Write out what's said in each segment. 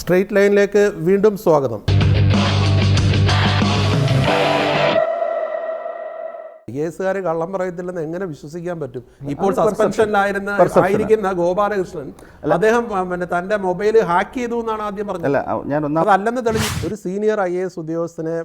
Straight ലൈനിലേക്ക് വീണ്ടും സ്വാഗതം. കേസുകാർ കള്ളം പറയത്തില്ലെന്ന് എങ്ങനെ വിശ്വസിക്കാൻ പറ്റും? ഇപ്പോൾ സസ്പെൻഷനിലായിരിക്കുന്ന ഗോപാലകൃഷ്ണൻ അദ്ദേഹം തന്റെ മൊബൈൽ ഹാക്ക് ചെയ്തു എന്നാണ് ആദ്യം പറഞ്ഞത്. അതല്ലെന്ന് തെളിഞ്ഞു. ഒരു സീനിയർ IAS ഉദ്യോഗസ്ഥനെ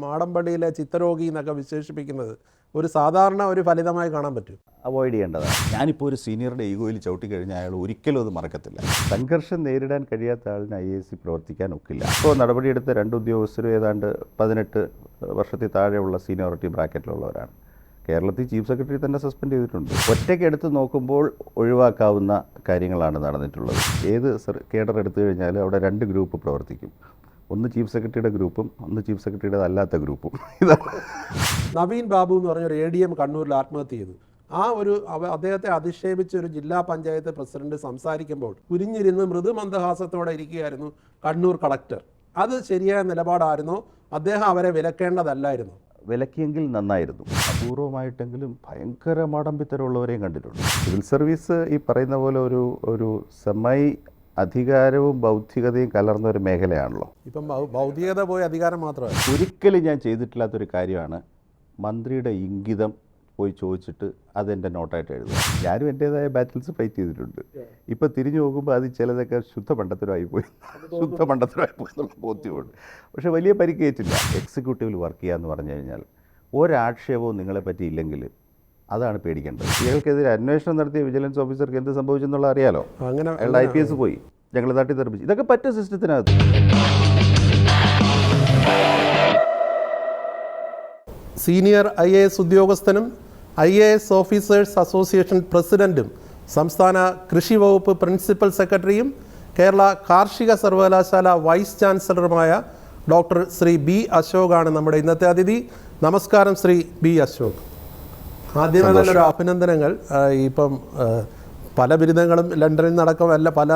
മാടമ്പള്ളിയിലെ ചിത്തരോഗി എന്നൊക്കെ വിശേഷിപ്പിക്കുന്നത് ഒരു സാധാരണ ഒരു ഫലിതമായി കാണാൻ പറ്റും. അവോയ്ഡ് ചെയ്യേണ്ടതാണ്. ഞാനിപ്പോൾ ഒരു സീനിയറുടെ ഈഗോയിൽ ചവിട്ടിക്കഴിഞ്ഞാൽ അയാൾ ഒരിക്കലും അത് മറക്കത്തില്ല. സംഘർഷം നേരിടാൻ കഴിയാത്ത ആളിന് IAS പ്രവർത്തിക്കാൻ ഒക്കില്ല. ഇപ്പോൾ നടപടിയെടുത്ത 2 ഉദ്യോഗസ്ഥരും ഏതാണ്ട് 18 വർഷത്തിൽ താഴെയുള്ള സീനിയോറിറ്റി ബ്രാക്കറ്റിലുള്ളവരാണ്. കേരളത്തിൽ ചീഫ് സെക്രട്ടറി തന്നെ സസ്പെൻഡ് ചെയ്തിട്ടുണ്ട്. ഒറ്റയ്ക്ക് എടുത്ത് നോക്കുമ്പോൾ ഒഴിവാക്കാവുന്ന കാര്യങ്ങളാണ് നടന്നിട്ടുള്ളത്. ഏത് കേഡർ എടുത്തു കഴിഞ്ഞാലും അവിടെ 2 ഗ്രൂപ്പ് പ്രവർത്തിക്കും. ഒന്ന് ചീഫ് സെക്രട്ടറിയുടെ ഗ്രൂപ്പും ഒന്ന് ചീഫ് സെക്രട്ടറിയുടെ അല്ലാത്ത ഗ്രൂപ്പും. ഇതാണ് നവീൻ ബാബു എന്ന് പറഞ്ഞ ഒരു ADM കണ്ണൂരിൽ ആത്മഹത്യ ചെയ്തു. അദ്ദേഹത്തെ അധിക്ഷേപിച്ച് ഒരു ജില്ലാ പഞ്ചായത്ത് പ്രസിഡന്റ് സംസാരിക്കുമ്പോൾ കുരിഞ്ഞിരുന്ന് മൃദുമന്ദഹാസത്തോടെ ഇരിക്കുകയായിരുന്നു കണ്ണൂർ കളക്ടർ. അത് ശരിയായ നിലപാടായിരുന്നോ? അദ്ദേഹം അവരെ വിലക്കേണ്ടതല്ലായിരുന്നു? വിലക്കിയെങ്കിൽ നന്നായിരുന്നു. അപൂർവമായിട്ടെങ്കിലും ഭയങ്കര മാടമ്പിത്തരമുള്ളവരെയും കണ്ടിട്ടുണ്ട്. സിവിൽ സർവീസ് ഈ പറയുന്ന പോലെ ഒരു അധികാരവും ബൗദ്ധികതയും കലർന്ന ഒരു മേഖലയാണല്ലോ. ഇപ്പം ബൗദ്ധികത പോയി അധികാരം മാത്രമേ. ഒരിക്കലും ഞാൻ ചെയ്തിട്ടില്ലാത്തൊരു കാര്യമാണ് മന്ത്രിയുടെ ഇംഗിതം പോയി ചോദിച്ചിട്ട് അതെൻ്റെ നോട്ടായിട്ട് എഴുതുക. ഞാനും എൻ്റേതായ ബാറ്റിൽസ് ഫൈറ്റ് ചെയ്തിട്ടുണ്ട്. ഇപ്പം തിരിഞ്ഞു നോക്കുമ്പോൾ അത് ചിലതൊക്കെ ശുദ്ധ മണ്ടത്തരമായിപ്പോയി എന്നുള്ള ബോധ്യമുണ്ട്. പക്ഷേ വലിയ പരിക്കേറ്റില്ല. എക്സിക്യൂട്ടീവിൽ വർക്ക് ചെയ്യുക എന്ന് പറഞ്ഞു കഴിഞ്ഞാൽ ഒരാക്ഷേപവും നിങ്ങളെപ്പറ്റി ഇല്ലെങ്കിൽ അതാണ് പേടിക്കേണ്ടത്. ഇയാൾക്കെതിരെ അന്വേഷണം നടത്തിയ വിജിലൻസ് ഓഫീസർക്ക് എന്ത് സംഭവിച്ചെന്നുള്ള അറിയാലോ. അങ്ങനെ അയാളുടെ IPS പോയി, ഞങ്ങൾ തട്ടിത്തെറിപ്പിച്ചു. ഇതൊക്കെ പറ്റും സിസ്റ്റത്തിനകത്ത്. സീനിയർ IAS ഉദ്യോഗസ്ഥനും IAS ഓഫീസേഴ്സ് അസോസിയേഷൻ പ്രസിഡന്റും സംസ്ഥാന കൃഷി വകുപ്പ് പ്രിൻസിപ്പൽ സെക്രട്ടറിയും കേരള കാർഷിക സർവകലാശാല വൈസ് ചാൻസലറുമായ ഡോക്ടർ ശ്രീ B. അശോകാണ് നമ്മുടെ ഇന്നത്തെ അതിഥി. നമസ്കാരം ശ്രീ B. അശോക്. ആദ്യമേ നല്ലൊരു അഭിനന്ദനങ്ങൾ. ഇപ്പം പല ബിരുദങ്ങളും ലണ്ടനിൽ നടക്കം പല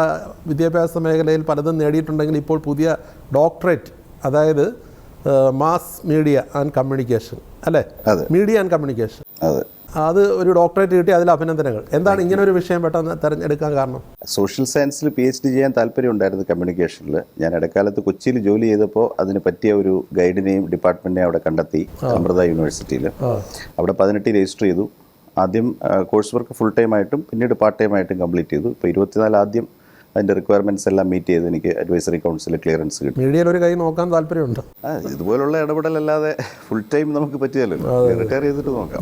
വിദ്യാഭ്യാസ മേഖലയിൽ പലതും നേടിയിട്ടുണ്ടെങ്കിൽ ഇപ്പോൾ പുതിയ ഡോക്ടറേറ്റ്, അതായത് മാസ് മീഡിയ ആൻഡ് കമ്മ്യൂണിക്കേഷൻ, അല്ലേ? മീഡിയ ആൻഡ് കമ്മ്യൂണിക്കേഷൻ, അത് ഒരു ഡോക്ടറേറ്റ് കിട്ടി. അതിൽ അഭിനന്ദനങ്ങൾ. എന്താണ് ഇങ്ങനെ ഒരു വിഷയം പെട്ടെന്ന് തിരഞ്ഞെടുക്കാൻ കാരണം? സോഷ്യൽ സയൻസിൽ PhD ചെയ്യാൻ താല്പര്യമുണ്ടായിരുന്നു കമ്മ്യൂണിക്കേഷനിൽ. ഞാൻ ഇടക്കാലത്ത് കൊച്ചിയിൽ ജോലി ചെയ്തപ്പോൾ അതിന് പറ്റിയ ഒരു ഗൈഡിനെയും ഡിപ്പാർട്ട്മെൻറ്റിനെയും അവിടെ കണ്ടെത്തി. അമൃത യൂണിവേഴ്സിറ്റിയിൽ അവിടെ 18 രജിസ്റ്റർ ചെയ്തു. ആദ്യം കോഴ്സ് വർക്ക് ഫുൾ ടൈം ആയിട്ടും പിന്നീട് പാർട്ട് ടൈം ആയിട്ടും കംപ്ലീറ്റ് ചെയ്തു. ഇപ്പോൾ 24 ആദ്യം അതിൻ്റെ റിക്വയർമെൻറ്റ്സ് എല്ലാം മീറ്റ് ചെയ്ത് എനിക്ക് അഡ്വൈസറി കൗൺസിൽ ക്ലിയറൻസ് കിട്ടും. മീഡിയയിൽ ഒരു കൈ നോക്കാൻ താല്പര്യമുണ്ട്. ഇതുപോലുള്ള ഇടപെടലല്ലാതെ ഫുൾ ടൈം നമുക്ക് പറ്റിയല്ലോ. റിട്ടയർ ചെയ്തിട്ട് നോക്കാം.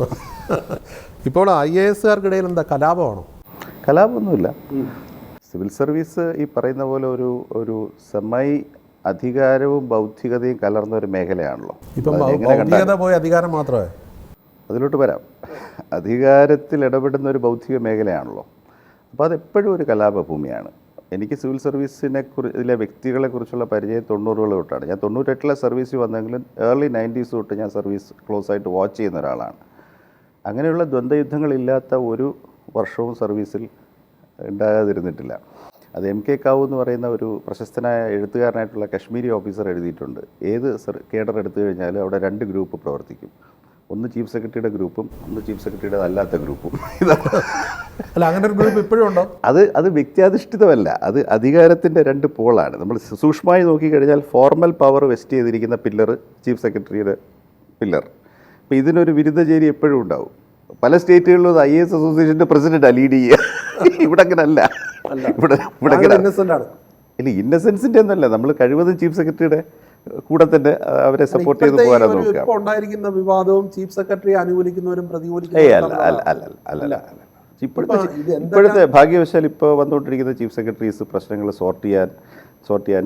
ഇപ്പോൾ IASകാർക്കിടയിൽ എന്താ കലാപമാണോ? കലാപമൊന്നുമില്ല. സിവിൽ സർവീസ് ഈ പറയുന്ന പോലെ ഒരു അധികാരവും ബൗദ്ധികതയും കലർന്ന ഒരു മേഖലയാണല്ലോ. ഇപ്പം ബൗദ്ധികത പോയി അധികാരം മാത്രമേ. അതിലോട്ട് വരാം. അധികാരത്തിൽ ഇടപെടുന്ന ഒരു ബൗദ്ധിക മേഖലയാണല്ലോ. അപ്പോൾ അതെപ്പോഴും ഒരു കലാപഭൂമിയാണ്. എനിക്ക് സിവിൽ സർവീസിലെ വ്യക്തികളെക്കുറിച്ചുള്ള പരിചയം 90കൾ തൊട്ടാണ്. ഞാൻ 98 സർവീസിൽ വന്നെങ്കിലും ഏർലി 90s തൊട്ട് ഞാൻ സർവീസ് ക്ലോസ് ആയിട്ട് വാച്ച് ചെയ്യുന്ന ഒരാളാണ്. അങ്ങനെയുള്ള ദ്വന്ദ്വയുദ്ധങ്ങളില്ലാത്ത ഒരു വർഷവും സർവീസിൽ ഉണ്ടാകാതിരുന്നിട്ടില്ല. അത് MK കാവു എന്ന് പറയുന്ന ഒരു പ്രശസ്തനായ എഴുത്തുകാരനായിട്ടുള്ള കശ്മീരി ഓഫീസർ എഴുതിയിട്ടുണ്ട്. ഏത് കേഡർ എടുത്തു കഴിഞ്ഞാലും അവിടെ 2 ഗ്രൂപ്പ് പ്രവർത്തിക്കും. ഒന്ന് ചീഫ് സെക്രട്ടറിയുടെ ഗ്രൂപ്പും ഒന്ന് ചീഫ് സെക്രട്ടറിയുടെ അല്ലാത്ത ഗ്രൂപ്പും. അല്ല, അങ്ങനെ ഒരു ഗ്രൂപ്പ് ഇപ്പോഴും ഉണ്ടോ? അത് വ്യക്തിയാധിഷ്ഠിതമല്ല, അത് അധികാരത്തിൻ്റെ 2 പോളാണ്. നമ്മൾ സൂക്ഷ്മമായി നോക്കിക്കഴിഞ്ഞാൽ ഫോർമൽ പവർ വെസ്റ്റ് ചെയ്തിരിക്കുന്ന പില്ലർ ചീഫ് സെക്രട്ടറിയുടെ പില്ലർ. അപ്പോൾ ഇതിനൊരു വിരുദ്ധചേരി എപ്പോഴും ഉണ്ടാവും. പല സ്റ്റേറ്റുകളിലും IAS അസോസിയേഷൻ്റെ പ്രസിഡന്റാണ് ലീഡ് ചെയ്യുക. ഇവിടെ അങ്ങനെ അല്ല. ഇവിടെ ഇല്ല, ഇന്നസെൻസിൻ്റെ ഒന്നല്ല. നമ്മൾ കഴിവതും ചീഫ് സെക്രട്ടറിയുടെ കൂടെ തന്നെ അവരെ സപ്പോർട്ട് ചെയ്ത് പോകാനാണ് നോക്കുക. ഉണ്ടായിരിക്കുന്ന വിവാദവും ചീഫ് സെക്രട്ടറി അനുകൂലിക്കുന്നവരും അല്ല. ഇപ്പോഴത്തെ ഭാഗ്യവശാൽ ഇപ്പോൾ വന്നുകൊണ്ടിരിക്കുന്ന ചീഫ് സെക്രട്ടറീസ് പ്രശ്നങ്ങൾ സോർട്ട് ചെയ്യാൻ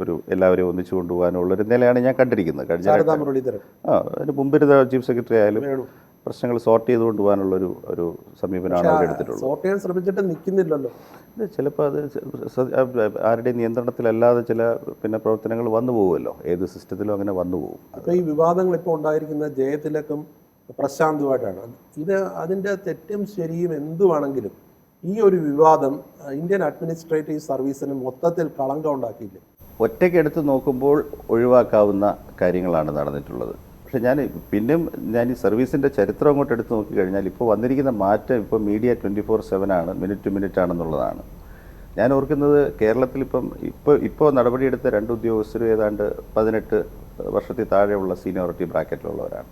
ഒരു എല്ലാവരെയും ഒന്നിച്ചു കൊണ്ടുപോകാനുള്ളൊരു നിലയാണ് ഞാൻ കണ്ടിരിക്കുന്നത്. അതിന് മുമ്പിരുന്ന ചീഫ് സെക്രട്ടറി ആയാലും പ്രശ്നങ്ങൾ സോർട്ട് ചെയ്ത് കൊണ്ടുപോകാനുള്ളൊരു സമീപനമാണ് അവർ എടുത്തിട്ടുള്ളത്. സോർട്ട് ചെയ്യാൻ ശ്രമിച്ചിട്ട് നിൽക്കുന്നില്ലല്ലോ. ചിലപ്പോൾ അത് ആരുടെയും നിയന്ത്രണത്തിലല്ലാതെ ചില പ്രവർത്തനങ്ങൾ വന്നു പോകുമല്ലോ. ഏത് സിസ്റ്റത്തിലും അങ്ങനെ വന്നു പോകും. അപ്പോൾ ഈ വിവാദങ്ങൾ ഇപ്പോൾ ഉണ്ടായിരിക്കുന്ന ജയതിലക്കും പ്രശാന്തുമായിട്ടാണ്. അതിൻ്റെ തെറ്റും ശരിയും എന്തുവാണെങ്കിലും ഈ ഒരു വിവാദം ഇന്ത്യൻ അഡ്മിനിസ്ട്രേറ്റീവ് സർവീസിന് മൊത്തത്തിൽ കളങ്കം ഉണ്ടാക്കിയില്ല. ഒറ്റയ്ക്ക് എടുത്ത് നോക്കുമ്പോൾ ഒഴിവാക്കാവുന്ന കാര്യങ്ങളാണ് നടന്നിട്ടുള്ളത്. പക്ഷേ ഞാൻ ഈ സർവീസിൻ്റെ ചരിത്രം അങ്ങോട്ട് എടുത്ത് നോക്കിക്കഴിഞ്ഞാൽ ഇപ്പോൾ വന്നിരിക്കുന്ന മാറ്റം ഇപ്പോൾ മീഡിയ 24/7 ആണ്, മിനിറ്റ് ടു മിനിറ്റ് ആണെന്നുള്ളതാണ്. ഞാൻ ഓർക്കുന്നത് കേരളത്തിൽ ഇപ്പോൾ നടപടിയെടുത്ത 2 ഉദ്യോഗസ്ഥരും ഏതാണ്ട് 18 വർഷത്തിൽ താഴെയുള്ള സീനിയോറിറ്റി ബ്രാക്കറ്റിലുള്ളവരാണ്.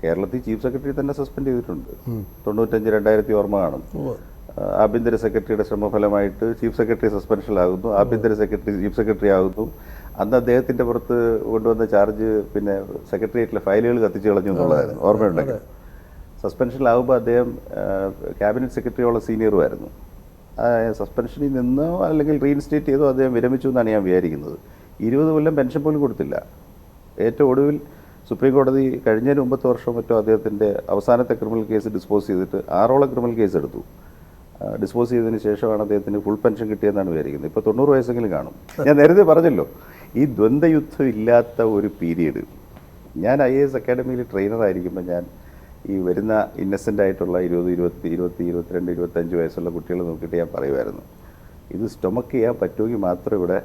കേരളത്തിൽ ചീഫ് സെക്രട്ടറി തന്നെ സസ്പെൻഡ് ചെയ്തിട്ടുണ്ട്. 95-2000 ഓർമ്മ കാണും. ആഭ്യന്തര സെക്രട്ടറിയുടെ ശ്രമഫലമായിട്ട് ചീഫ് സെക്രട്ടറി സസ്പെൻഷനിലാകുന്നു, ആഭ്യന്തര സെക്രട്ടറി ചീഫ് സെക്രട്ടറി ആകുന്നു. അന്ന് അദ്ദേഹത്തിൻ്റെ പുറത്ത് കൊണ്ടുവന്ന ചാർജ് പിന്നെ സെക്രട്ടേറിയറ്റിലെ ഫയലുകൾ കത്തിച്ച് കളഞ്ഞു എന്നുള്ളതായിരുന്നു, ഓർമ്മയുണ്ടെങ്കിൽ. സസ്പെൻഷനിലാകുമ്പോൾ അദ്ദേഹം ക്യാബിനറ്റ് സെക്രട്ടറിയോളം സീനിയറുമായിരുന്നു. സസ്പെൻഷനിൽ നിന്നോ അല്ലെങ്കിൽ റീഇൻസ്റ്റേറ്റ് ചെയ്തോ അദ്ദേഹം വിരമിച്ചു എന്നാണ് ഞാൻ വിചാരിക്കുന്നത്. 20 കൊല്ലം പെൻഷൻ പോലും കൊടുത്തില്ല. ഏറ്റവും ഒടുവിൽ സുപ്രീം കോടതി കഴിഞ്ഞതിന് മുമ്പത്തെ വർഷം മറ്റോ അദ്ദേഹത്തിൻ്റെ അവസാനത്തെ ക്രിമിനൽ കേസ് ഡിസ്പോസ് ചെയ്തിട്ട് 6ഓളം ക്രിമിനൽ കേസ് എടുത്തു. ഡിസ്പോസ് ചെയ്തതിന് ശേഷമാണ് അദ്ദേഹത്തിന് ഫുൾ പെൻഷൻ കിട്ടിയെന്നാണ് വിചാരിക്കുന്നത്. ഇപ്പോൾ 90 വയസ്സെങ്കിലും കാണും. ഞാൻ നേരത്തെ പറഞ്ഞല്ലോ, ഈ ദ്വന്ദ്വയുദ്ധം ഇല്ലാത്ത ഒരു പീരീഡ്. ഞാൻ IAS അക്കാഡമിയിൽ ട്രെയിനറായിരിക്കുമ്പോൾ ഞാൻ ഈ വരുന്ന ഇന്നസെൻ്റ് ആയിട്ടുള്ള 20, 22, 25 വയസ്സുള്ള കുട്ടികളെ നോക്കിയിട്ട് ഞാൻ പറയുമായിരുന്നു, ഇത് സ്റ്റൊമക്ക് ചെയ്യാൻ പറ്റുമെങ്കിൽ മാത്രം ഇവിടെ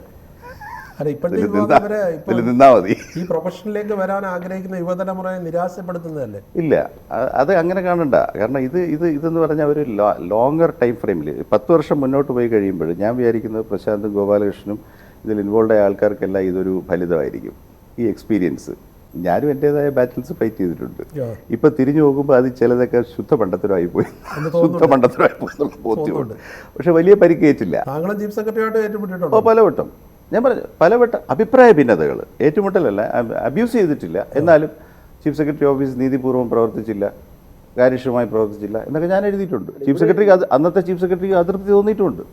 നിന്നാ മതി. ഈ പ്രൊഫഷനിലേക്ക് വരാൻ ആഗ്രഹിക്കുന്ന യുവതലമുറയെ നിരാശപ്പെടുത്തുന്നതല്ലേ? ഇല്ല, അത് അങ്ങനെ കാണണ്ട. കാരണം ഇതെന്ന് പറഞ്ഞാൽ ഒരു ലോങ്ങർ ടൈം ഫ്രെയിമിൽ 10 വർഷം മുന്നോട്ട് പോയി കഴിയുമ്പോൾ ഞാൻ വിചാരിക്കുന്നത് പ്രശാന്തും ഗോപാലകൃഷ്ണനും ഇതിൽ ഇൻവോൾവ് ആയ ആൾക്കാർക്കെല്ലാം ഇതൊരു ഫലിതമായിരിക്കും. ഈ എക്സ്പീരിയൻസ് ഞാനും എൻ്റേതായ ബാറ്റിൽസ് ഫൈറ്റ് ചെയ്തിട്ടുണ്ട്. ഇപ്പം തിരിഞ്ഞു നോക്കുമ്പോൾ അത് ചിലതൊക്കെ ശുദ്ധ പണ്ടത്തരമായി പോയി ബോധ്യമുണ്ട്. പക്ഷെ വലിയ പരിക്കേറ്റില്ല. ചീഫ് സെക്രട്ടറിയായിട്ട് ഏറ്റുമുട്ടിയിട്ടുണ്ടോ? പലവട്ടം. ഞാൻ പറഞ്ഞു, പലവട്ടം അഭിപ്രായ ഭിന്നതകൾ, ഏറ്റുമുട്ടലല്ല, അബ്യൂസ് ചെയ്തിട്ടില്ല. എന്നാലും ചീഫ് സെക്രട്ടറി ഓഫീസ് നീതിപൂർവ്വം പ്രവർത്തിച്ചില്ല, കാര്യക്ഷമമായി പ്രവർത്തിച്ചില്ല എന്നൊക്കെ ഞാൻ എഴുതിയിട്ടുണ്ട്. ചീഫ് സെക്രട്ടറിക്ക് അന്നത്തെ ചീഫ് സെക്രട്ടറിക്ക് അതൃപ്തി തോന്നിയിട്ടുണ്ട്,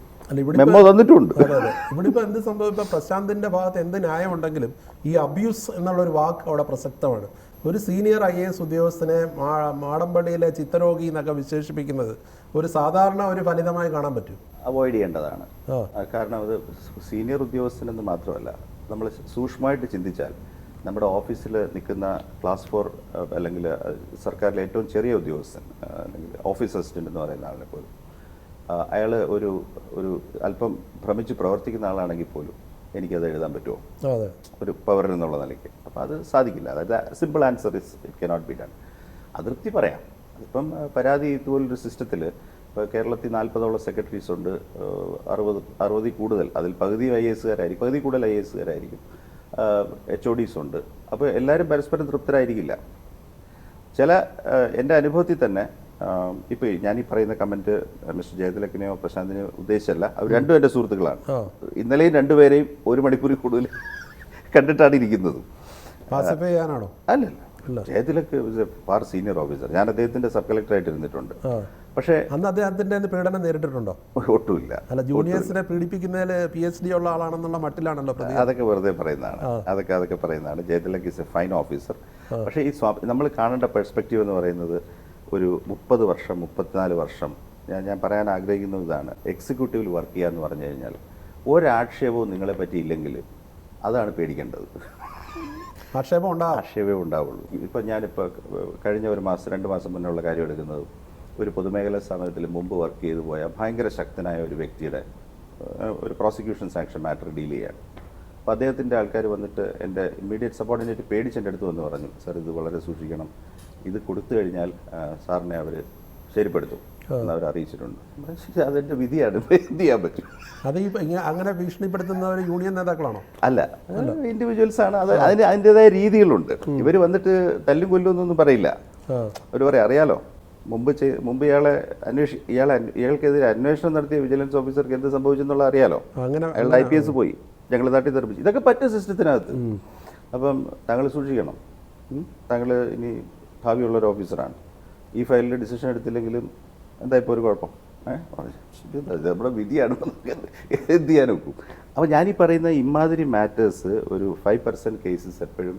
മെമ്മോ തന്നിട്ടുണ്ട്. ഇവിടെ ഇപ്പോൾ എന്ത് സംഭവിപ്പോൾ പ്രശാന്തിൻ്റെ ഭാഗത്ത് എന്ത് ന്യായമുണ്ടെങ്കിലും ഈ അബ്യൂസ് എന്നുള്ളൊരു വാക്ക് അവിടെ പ്രസക്തമാണ്. ഒരു സീനിയർ IAS ഉദ്യോഗസ്ഥനെ മാടമ്പള്ളിയിലെ ചിത്തരോഗി എന്നൊക്കെ വിശേഷിപ്പിക്കുന്നത് ഒരു സാധാരണ ഒരു ഫലിതമായി കാണാൻ പറ്റും. അവോയ്ഡ് ചെയ്യേണ്ടതാണ്. കാരണം അത് സീനിയർ ഉദ്യോഗസ്ഥനെന്ന് മാത്രമല്ല, നമ്മൾ സൂക്ഷ്മമായിട്ട് ചിന്തിച്ചാൽ നമ്മുടെ ഓഫീസിൽ നിൽക്കുന്ന ക്ലാസ് 4 അല്ലെങ്കിൽ സർക്കാരിലെ ഏറ്റവും ചെറിയ ഉദ്യോഗസ്ഥൻ അല്ലെങ്കിൽ ഓഫീസ് അസിസ്റ്റൻ്റ് എന്ന് പറയുന്ന ആളിനെ പോലും അയാൾ ഒരു അല്പം ഭ്രമിച്ച് പ്രവർത്തിക്കുന്ന ആളാണെങ്കിൽ പോലും എനിക്കത് എഴുതാൻ പറ്റുമോ ഒരു പവർ എന്നുള്ള നിലയ്ക്ക്? അപ്പോൾ അത് സാധിക്കില്ല. അതായത് simple answer is it cannot be done. അതൃപ്തി പറയാം. ഇപ്പം പരാതി ഇതുപോലൊരു സിസ്റ്റത്തിൽ ഇപ്പോൾ കേരളത്തിൽ 40ഓളം സെക്രട്ടറീസ് ഉണ്ട്, 60 കൂടുതൽ, അതിൽ പകുതി കൂടുതൽ IASകാരായിരിക്കും, HODs ഉണ്ട്. അപ്പോൾ എല്ലാവരും പരസ്പരം തൃപ്തരായിരിക്കില്ല. ചില എൻ്റെ അനുഭവത്തിൽ തന്നെ ഇപ്പോൾ ഞാൻ ഈ പറയുന്ന കമൻറ്റ് മിസ്റ്റർ ജയതിലക്കിനെയോ പ്രശാന്തിനെയോ ഉദ്ദേശിച്ചല്ല. അവർ രണ്ടും എൻ്റെ സുഹൃത്തുക്കളാണ്. ഇന്നലെയും രണ്ടുപേരെയും 1 മണിക്കൂറിൽ കൂടുതൽ കണ്ടിട്ടാണ് ഇരിക്കുന്നത്. അല്ലല്ല, ജയതിലക്ക് ഫാർ സീനിയർ ഓഫീസർ. ഞാൻ അദ്ദേഹത്തിൻ്റെ സബ് കളക്ടറായിട്ട് ഇരുന്നിട്ടുണ്ട്. പക്ഷേ അന്ന് അദ്ദേഹത്തിൻ്റെ പീഡനം നേരിട്ടിട്ടുണ്ടോ? ഒട്ടുമില്ല. അല്ല, ജൂനിയേഴ്സിനെ പീഡിപ്പിക്കുന്നതിൽ PhD ഉള്ള ആളാണെന്നുള്ള മട്ടിലാണല്ലോ. അതൊക്കെ വെറുതെ പറയുന്നതാണ്. അതൊക്കെ പറയുന്നതാണ്. ജയതിലക്ക് ഈസ് എ ഫൈൻ ഓഫീസർ. പക്ഷേ ഈ നമ്മൾ കാണേണ്ട പെർസ്പെക്റ്റീവ് എന്ന് പറയുന്നത് ഒരു 30 വർഷം 34 വർഷം ഞാൻ പറയാൻ ആഗ്രഹിക്കുന്ന ഇതാണ്. എക്സിക്യൂട്ടീവിൽ വർക്ക് ചെയ്യുക എന്ന് പറഞ്ഞു കഴിഞ്ഞാൽ ഒരാക്ഷേപവും നിങ്ങളെ പറ്റി ഇല്ലെങ്കിൽ അതാണ് പേടിക്കേണ്ടത്. ആക്ഷേപമേ ഉണ്ടാവുള്ളൂ. ഇപ്പം ഞാനിപ്പോൾ കഴിഞ്ഞ 2 മാസം മുന്നുള്ള കാര്യം എടുക്കുന്നത്, ഒരു പൊതുമേഖലാ സ്ഥാപനത്തിൽ മുമ്പ് വർക്ക് ചെയ്തു പോയ ഭയങ്കര ശക്തനായ ഒരു വ്യക്തിയുടെ ഒരു പ്രോസിക്യൂഷൻ സാങ്ഷൻ മാറ്റർ ഡീൽ ചെയ്യാണ്. അപ്പോൾ അദ്ദേഹത്തിൻ്റെ ആൾക്കാർ വന്നിട്ട് എൻ്റെ ഇമ്മീഡിയറ്റ് സബോർഡിനേറ്റ് പേടിച്ചെൻ്റെ അടുത്ത് വന്ന് പറഞ്ഞു, സാർ ഇത് വളരെ സൂക്ഷിക്കണം, ഇത് കൊടുത്തു കഴിഞ്ഞാൽ സാറിനെ അവർ ശരിപ്പെടുത്തും എന്ന് അവർ അറിയിച്ചിട്ടുണ്ട്. അതെൻ്റെ വിധിയാണ്, എന്ത് ചെയ്യാൻ പറ്റും? അത് അങ്ങനെ ഭീഷണിപ്പെടുത്തുന്നവർ യൂണിയൻ നേതാക്കളാണോ? അല്ല, ഇൻഡിവിജ്വൽസ് ആണ്. അതിൻ്റെതായ രീതികളുണ്ട്. ഇവർ വന്നിട്ട് തല്ലും കൊല്ലുമെന്നൊന്നും പറയില്ല. അവർ പറയാം, അറിയാലോ മുമ്പ് ഇയാൾക്കെതിരെ അന്വേഷണം നടത്തിയ വിജിലൻസ് ഓഫീസർക്ക് എന്ത് സംഭവിച്ചെന്നുള്ള അറിയാലോ. അയാളുടെ IPS പോയി, ഞങ്ങൾ നാട്ടിൽ തെറിപ്പിച്ചു. ഇതൊക്കെ പറ്റും സിസ്റ്റത്തിനകത്ത്. അപ്പം താങ്കൾ സൂക്ഷിക്കണം. താങ്കൾ ഇനി ഭാവിയുള്ളൊരു ഓഫീസറാണ്. ഈ ഫയലിൽ ഡിസിഷൻ എടുത്തില്ലെങ്കിലും എന്താ ഇപ്പോൾ ഒരു കുഴപ്പം? നമ്മുടെ വിധിയാണ്, എന്ത് ചെയ്യാൻ നോക്കും. അപ്പോൾ ഞാനീ പറയുന്ന ഇമാതിരി മാറ്റേഴ്സ് ഒരു 5% കേസസ് എപ്പോഴും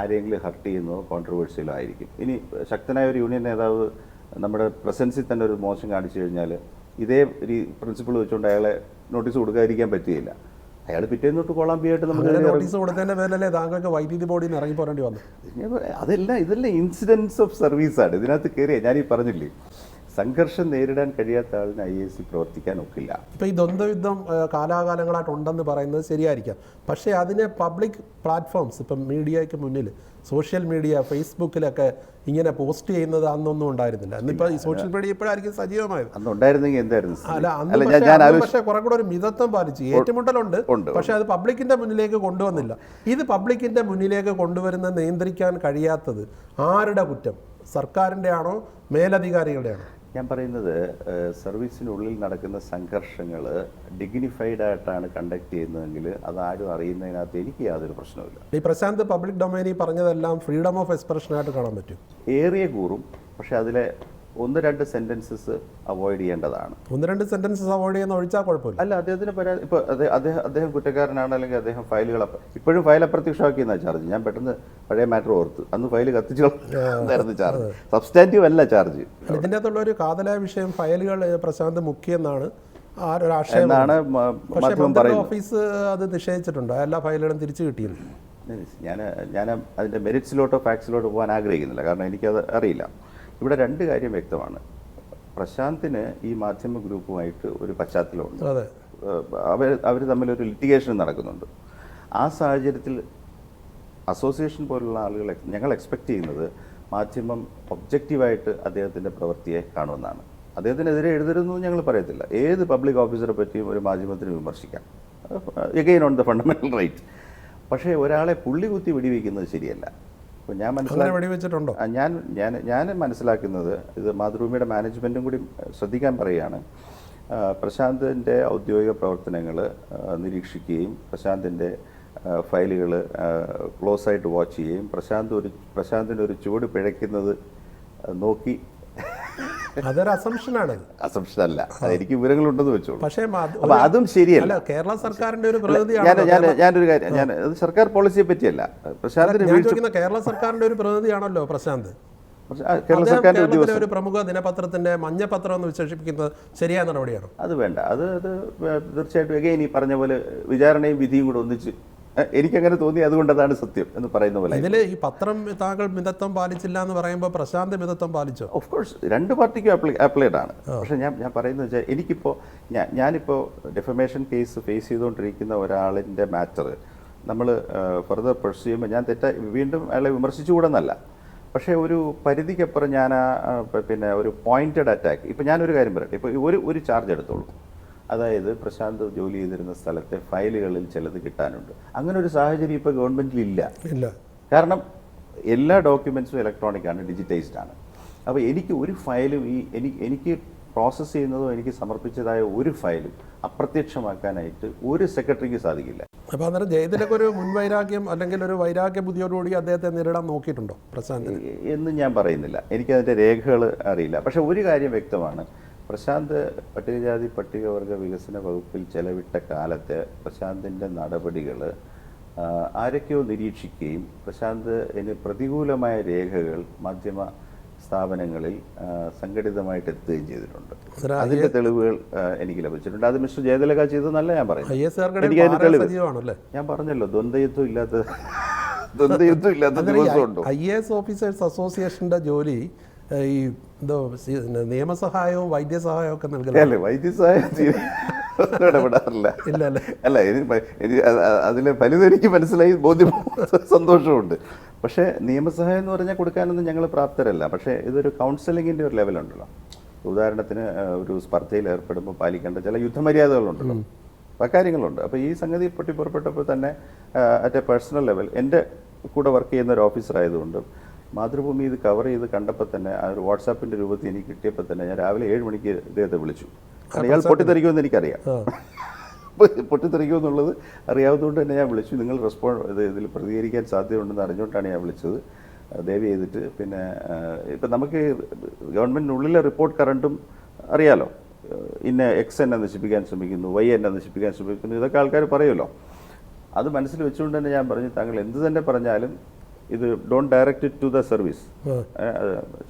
ആരെങ്കിലും ഹർട്ട് ചെയ്യുന്നോ കോൺട്രവേഴ്സിയലോ ആയിരിക്കും. ഇനി ശക്തനായ ഒരു യൂണിയൻ നേതാവ് നമ്മുടെ പ്രസൻസിൽ തന്നെ ഒരു മോശം കാണിച്ചു കഴിഞ്ഞാൽ ഇതേ പ്രിൻസിപ്പിൾ വെച്ചുകൊണ്ട് അയാളെ നോട്ടീസ് കൊടുക്കാതിരിക്കാൻ പറ്റുകയില്ല. അയാൾ പിറ്റേന്ന് തൊട്ട് കൊളാമ്പിയായിട്ട് നമുക്ക് നോട്ടീസ് കൊടുത്തതിൻ്റെ പേരിലല്ലേ താങ്കൾക്ക് വൈദ്യുതി ബോർഡിൽ നിന്ന് ഇറങ്ങി പോരേണ്ടി വന്നു? ഇതെല്ലാം ഇൻസിഡൻസ് ഓഫ് സർവീസാണ് ഇതിനകത്ത് കയറിയ. ഞാനീ പറഞ്ഞില്ലേ, സംഘർഷം നേരിടാൻ കഴിയാത്ത ആളിന് IAS പ്രവർത്തിക്കാൻ ഒക്കില്ല. ഇപ്പോൾ ഈ ദ്വന്ദ്വയുദ്ധം കാലാകാലങ്ങളായിട്ടുണ്ടെന്ന് പറയുന്നത് ശരിയായിരിക്കാം. പക്ഷേ അതിനെ പബ്ലിക് പ്ലാറ്റ്ഫോംസ് ഇപ്പം മീഡിയയ്ക്ക് മുന്നിൽ സോഷ്യൽ മീഡിയ ഫേസ്ബുക്കിലൊക്കെ ഇങ്ങനെ പോസ്റ്റ് ചെയ്യുന്നത് അന്നൊന്നും ഉണ്ടായിരുന്നില്ല. ഇന്നിപ്പോൾ ഈ സോഷ്യൽ മീഡിയ ഇപ്പോഴായിരിക്കും സജീവമായത്. അന്നുണ്ടായിരുന്നെങ്കിൽ എന്തായിരുന്നു? പക്ഷേ കുറെ കൂടെ ഒരു മിതത്വം പാലിച്ചു. ഏറ്റുമുട്ടലുണ്ട്, പക്ഷെ അത് പബ്ലിക്കിന്റെ മുന്നിലേക്ക് കൊണ്ടുവന്നില്ല. ഇത് പബ്ലിക്കിന്റെ മുന്നിലേക്ക് കൊണ്ടുവരുന്ന നിയന്ത്രിക്കാൻ കഴിയാത്തത് ആരുടെ കുറ്റം? സർക്കാരിൻ്റെ ആണോ മേലധികാരികളുടെ ആണോ? ഞാൻ പറയുന്നത് സർവീസിനുള്ളിൽ നടക്കുന്ന സംഘർഷങ്ങൾ ഡിഗ്നിഫൈഡ് ആയിട്ടാണ് കണ്ടക്ട് ചെയ്യുന്നതെങ്കിൽ അതാരും അറിയുന്നതിനകത്ത് എനിക്ക് യാതൊരു പ്രശ്നവുമില്ല. ഈ പ്രശാന്ത് പബ്ലിക് ഡൊമൈനിൽ പറഞ്ഞതെല്ലാം ഫ്രീഡം ഓഫ് എക്സ്പ്രഷനായിട്ട് കാണാൻ പറ്റും. ഏറിയ കൂറും, പക്ഷെ അതിലെ 1-2 സെന്റൻസസ് അവോയ്ഡ് ചെയ്യേണ്ടതാണ്. 1-2 സെന്റൻസസ് അവോയ്ഡ് ചെയ്യുന്ന ഒഴിച്ചാൽ കുഴപ്പമില്ല. അല്ല, അദ്ദേഹത്തിന് പരാതി ഇപ്പോൾ അദ്ദേഹം കുറ്റക്കാരനാണ്, അല്ലെങ്കിൽ അദ്ദേഹം ഫയലുകൾ ഇപ്പോഴും ഫയൽ അപ്രത്യക്ഷമാക്കിയെന്ന ചാർജ്. ഞാൻ പെട്ടെന്ന് പഴയ മാറ്റർ ഓർത്ത്, അന്ന് ഫയൽ കത്തിച്ചായിരുന്നു ചാർജ്, സബ്സ്റ്റാൻറ്റീവ് അല്ല ചാർജ്. ഇതിൻ്റെ അകത്തുള്ള ഒരു കാതലായ വിഷയം ഫയലുകൾ പ്രശാന്ത് മുക്കിയെന്നാണ് ഓഫീസ് അത് നിഷേധിച്ചിട്ടുണ്ട്. എല്ലാ ഫയലുകളും തിരിച്ചു കിട്ടിയിരുന്നു. ഞാൻ അതിൻ്റെ മെറിറ്റ്സിലോട്ടോ ഫാക്ട്സിലോട്ടോ പോകാൻ ആഗ്രഹിക്കുന്നില്ല, കാരണം എനിക്കത് അറിയില്ല. ഇവിടെ 2 കാര്യം വ്യക്തമാണ്. പ്രശാന്തിന് ഈ മാധ്യമ ഗ്രൂപ്പുമായിട്ട് ഒരു പശ്ചാത്തലമുണ്ട്. അവർ തമ്മിലൊരു ലിറ്റിഗേഷൻ നടക്കുന്നുണ്ട്. ആ സാഹചര്യത്തിൽ അസോസിയേഷൻ പോലുള്ള ആളുകൾ ഞങ്ങൾ എക്സ്പെക്റ്റ് ചെയ്യുന്നത് മാധ്യമം ഒബ്ജക്റ്റീവായിട്ട് അദ്ദേഹത്തിൻ്റെ പ്രവൃത്തിയെ കാണുമെന്നാണ്. അദ്ദേഹത്തിനെതിരെ എഴുതരുതെന്ന് ഞങ്ങൾ പറയത്തില്ല. ഏത് പബ്ലിക് ഓഫീസറെ പറ്റിയും ഒരു മാധ്യമത്തിന് വിമർശിക്കാം, again on the fundamental right. പക്ഷേ ഒരാളെ പുള്ളി കുത്തി വെടിവെക്കുന്നത് ശരിയല്ല. അപ്പോൾ ഞാൻ മനസ്സിലാക്കുന്നത്, ഇത് മാതൃഭൂമിയുടെ മാനേജ്മെൻറ്റും കൂടി ശ്രദ്ധിക്കാൻ പറയുകയാണ്. പ്രശാന്തിൻ്റെ ഔദ്യോഗിക പ്രവർത്തനങ്ങൾ നിരീക്ഷിക്കുകയും പ്രശാന്തിൻ്റെ ഫയലുകൾ ക്ലോസ് ആയിട്ട് വാച്ച് ചെയ്യുകയും പ്രശാന്തിൻ്റെ ഒരു ചുവട് പിഴയ്ക്കുന്നത് നോക്കി. അതൊരു അസംഷനാണ്. അസംഷൻ അല്ല, എനിക്ക് വിവരങ്ങളുണ്ടെന്ന് വെച്ചോളൂ. പക്ഷേ അപ്പോൾ അതും ശരിയല്ല. കേരള സർക്കാരിന്റെ ഒരു പ്രതിനിധിയാണ്. ഞാനൊരു കാര്യം, അത് സർക്കാർ പോളിസിയെ പറ്റിയല്ല. പ്രശാന്തിന് കേരള സർക്കാരിന്റെ ഒരു പ്രതിനിധിയാണല്ലോ പ്രശാന്ത്. കേരള സർക്കാരിന്റെ ഒരു പ്രമുഖ ദിനപത്രത്തിന്റെ മഞ്ഞപത്രം എന്ന് വിശേഷിപ്പിക്കുന്നത് ശരിയായ നടപടിയാണ്. അത് വേണ്ട. അത് തീർച്ചയായിട്ടും എഗെയിൻ ഈ പറഞ്ഞ പോലെ വിചാരണയും വിധിയും കൂടെ ഒന്നിച്ച് എനിക്കങ്ങനെ തോന്നി, അതുകൊണ്ട് അതാണ് സത്യം എന്ന് പറയുന്ന പോലെ. ഇതിൽ ഈ പത്രം താങ്കൾ മിതത്വം പാലിച്ചില്ല എന്ന് പറയുമ്പോൾ പ്രശാന്ത് മിതത്വം പാലിച്ചോ? ഓഫ് കോഴ്സ് 2 പാർട്ടിക്കും അപ്ലൈഡ് ആണ്. പക്ഷേ ഞാൻ പറയുന്നത് വെച്ചാൽ, എനിക്കിപ്പോൾ ഞാനിപ്പോൾ ഡെഫമേഷൻ കേസ് ഫേസ് ചെയ്തുകൊണ്ടിരിക്കുന്ന ഒരാളിൻ്റെ മാറ്റർ നമ്മൾ ഫർദർ പെർസ്യൂ ചെയ്യുമ്പോൾ ഞാൻ വീണ്ടും അയാളെ വിമർശിച്ചുകൂടെന്നല്ല. പക്ഷേ ഒരു പരിധിക്കപ്പുറം ഞാൻ പിന്നെ ഒരു പോയിന്റഡ് അറ്റാക്ക്. ഇപ്പോൾ ഞാനൊരു കാര്യം പറയട്ടെ. ഇപ്പോൾ ഒരു ചാർജ് എടുത്തോളൂ. അതായത് പ്രശാന്ത് ജോലി ചെയ്തിരുന്ന സ്ഥലത്തെ ഫയലുകളിൽ ചിലത് കിട്ടാനുണ്ട്. അങ്ങനെ ഒരു സാഹചര്യം ഇപ്പോൾ ഗവൺമെൻറ്റിൽ ഇല്ല. കാരണം എല്ലാ ഡോക്യുമെൻറ്റ്സും ഇലക്ട്രോണിക്കാണ്, ഡിജിറ്റൈസ്ഡ് ആണ്. അപ്പോൾ എനിക്ക് ഒരു ഫയലും എനിക്ക് പ്രോസസ്സ് ചെയ്യുന്നതോ എനിക്ക് സമർപ്പിച്ചതായ ഒരു ഫയലും അപ്രത്യക്ഷമാക്കാനായിട്ട് ഒരു സെക്രട്ടറിക്ക് സാധിക്കില്ല. അപ്പോൾ അന്നേരം ജയതിലൊക്കെ ഒരു മുൻവൈരാഗ്യം അല്ലെങ്കിൽ ഒരു വൈരാഗ്യ ബുദ്ധിയോടുകൂടി അദ്ദേഹത്തെ നേരിടാൻ നോക്കിയിട്ടുണ്ടോ പ്രശാന്ത് എന്ന് ഞാൻ പറയുന്നില്ല. എനിക്കതിൻ്റെ രേഖകൾ അറിയില്ല. പക്ഷേ ഒരു കാര്യം വ്യക്തമാണ്, പ്രശാന്ത് പട്ടികജാതി പട്ടികവർഗ വികസന വകുപ്പിൽ ചെലവിട്ട കാലത്തെ പ്രശാന്തിൻ്റെ നടപടികൾ ആരൊക്കെയോ നിരീക്ഷിക്കുകയും പ്രശാന്തിന് പ്രതികൂലമായ രേഖകൾ മാധ്യമ സ്ഥാപനങ്ങളിൽ സംഘടിതമായിട്ട് എത്തുകയും ചെയ്തിട്ടുണ്ട്. അതിൻ്റെ തെളിവുകൾ എനിക്ക് ലഭിച്ചിട്ടുണ്ട്. അത് മിസ്റ്റർ ജയതിലക ചെയ്തതെന്നല്ല ഞാൻ പറയുന്നത്. എനിക്കതിന് തെളിവ് ഞാൻ പറഞ്ഞല്ലോ, ദ്വന്ദ്വയുദ്ധം ഇല്ലാത്ത ദിവസമുണ്ടോ? IAS ഓഫീസേഴ്സ് അസോസിയേഷൻ്റെ ജോലി ഈ നിയമസഹായവും വൈദ്യസഹായവും ഒക്കെ നൽകുന്നില്ല. വൈദ്യസഹായം ഇടപെടാറില്ല. അല്ല, അതിലെ ഫലിതം എനിക്ക് മനസ്സിലായി, ബോധ്യം, സന്തോഷമുണ്ട്. പക്ഷേ നിയമസഹായം എന്ന് പറഞ്ഞാൽ കൊടുക്കാനൊന്നും ഞങ്ങൾ പ്രാപ്തരല്ല. പക്ഷേ ഇതൊരു കൗൺസിലിങ്ങിൻ്റെ ഒരു ലെവലുണ്ടല്ലോ. ഉദാഹരണത്തിന് ഒരു സ്പർദ്ധയിൽ ഏർപ്പെടുമ്പോൾ പാലിക്കേണ്ട ചില യുദ്ധമര്യാദകളുണ്ടല്ലോ, അക്കാര്യങ്ങളുണ്ട്. അപ്പോൾ ഈ സംഗതി പൊട്ടിപ്പുറപ്പെട്ടപ്പോൾ തന്നെ അറ്റ് എ പേഴ്സണൽ ലെവൽ എൻ്റെ കൂടെ വർക്ക് ചെയ്യുന്ന ഒരു ഓഫീസർ ആയതുകൊണ്ട് മാതൃഭൂമി ഇത് കവർ ചെയ്ത് കണ്ടപ്പോൾ തന്നെ ആ ഒരു വാട്സാപ്പിൻ്റെ രൂപത്തിൽ എനിക്ക് കിട്ടിയപ്പോൾ തന്നെ ഞാൻ രാവിലെ 7 മണിക്ക് ഇദ്ദേഹത്തെ വിളിച്ചു. അയാൾ പൊട്ടിത്തെറിക്കുമെന്ന് എനിക്കറിയാം. പൊട്ടിത്തെറിക്കുമെന്നുള്ളത് അറിയാവുന്നതുകൊണ്ട് തന്നെ ഞാൻ വിളിച്ചു. നിങ്ങൾ ഇതിൽ പ്രതികരിക്കാൻ സാധ്യതയുണ്ടെന്ന് അറിഞ്ഞുകൊണ്ടാണ് ഞാൻ വിളിച്ചത്. ദയവ് ചെയ്തിട്ട് പിന്നെ ഇപ്പം നമുക്ക് ഗവൺമെൻറ്റിനുള്ളിലെ റിപ്പോർട്ട് കറണ്ടും അറിയാലോ. ഇന്ന എക്സ് എന്നെ നശിപ്പിക്കാൻ ശ്രമിക്കുന്നു, വൈ എന്നെ നശിപ്പിക്കാൻ ശ്രമിക്കുന്നു, ഇതൊക്കെ ആൾക്കാർ പറയുമല്ലോ. അത് മനസ്സിൽ വെച്ചുകൊണ്ട് തന്നെ ഞാൻ പറഞ്ഞു, താങ്കൾ എന്ത് തന്നെ പറഞ്ഞാലും ഇത് don't direct it to the service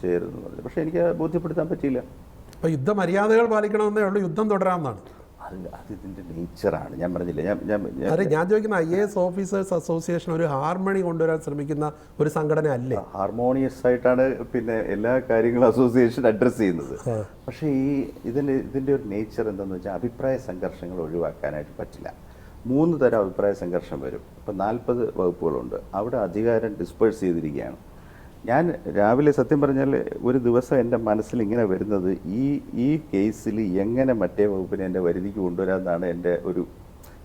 ചെയ്യരുതെന്ന് പറഞ്ഞു. പക്ഷേ എനിക്ക് ബോധ്യപ്പെടുത്താൻ പറ്റിയില്ല. അപ്പോൾ യുദ്ധമര്യാദകൾ പാലിക്കണമെന്നേ ഉള്ളൂ, യുദ്ധം തുടരാമെന്നാണ്. അത് ഇതിൻ്റെ നേച്ചറാണ്. ഞാൻ പറഞ്ഞില്ല, ഞാൻ ചോദിക്കുന്ന IAS ഓഫീസേഴ്സ് അസോസിയേഷൻ ഒരു ഹാർമണി കൊണ്ടുവരാൻ ശ്രമിക്കുന്ന ഒരു സംഘടന അല്ലേ? ഹാർമോണിയസ് ആയിട്ടാണ് പിന്നെ എല്ലാ കാര്യങ്ങളും അസോസിയേഷൻ അഡ്രസ്സ് ചെയ്യുന്നത്. പക്ഷേ ഇതിൻ്റെ ഒരു നേച്ചർ എന്താണെന്ന് വെച്ചാൽ അഭിപ്രായ സംഘർഷങ്ങൾ ഒഴിവാക്കാനായിട്ട് പറ്റില്ല. 3 തരം അഭിപ്രായ സംഘർഷം വരും. ഇപ്പം 40 വകുപ്പുകളുണ്ട്, അവിടെ അധികാരം ഡിസ്പേഴ്സ് ചെയ്തിരിക്കുകയാണ്. ഞാൻ രാവിലെ സത്യം പറഞ്ഞാൽ ഒരു ദിവസം എൻ്റെ മനസ്സിൽ ഇങ്ങനെ വരുന്നത് ഈ കേസിൽ എങ്ങനെ മറ്റേ വകുപ്പിനെ എൻ്റെ പരിധിക്ക് കൊണ്ടുവരാമെന്നാണ് എൻ്റെ ഒരു.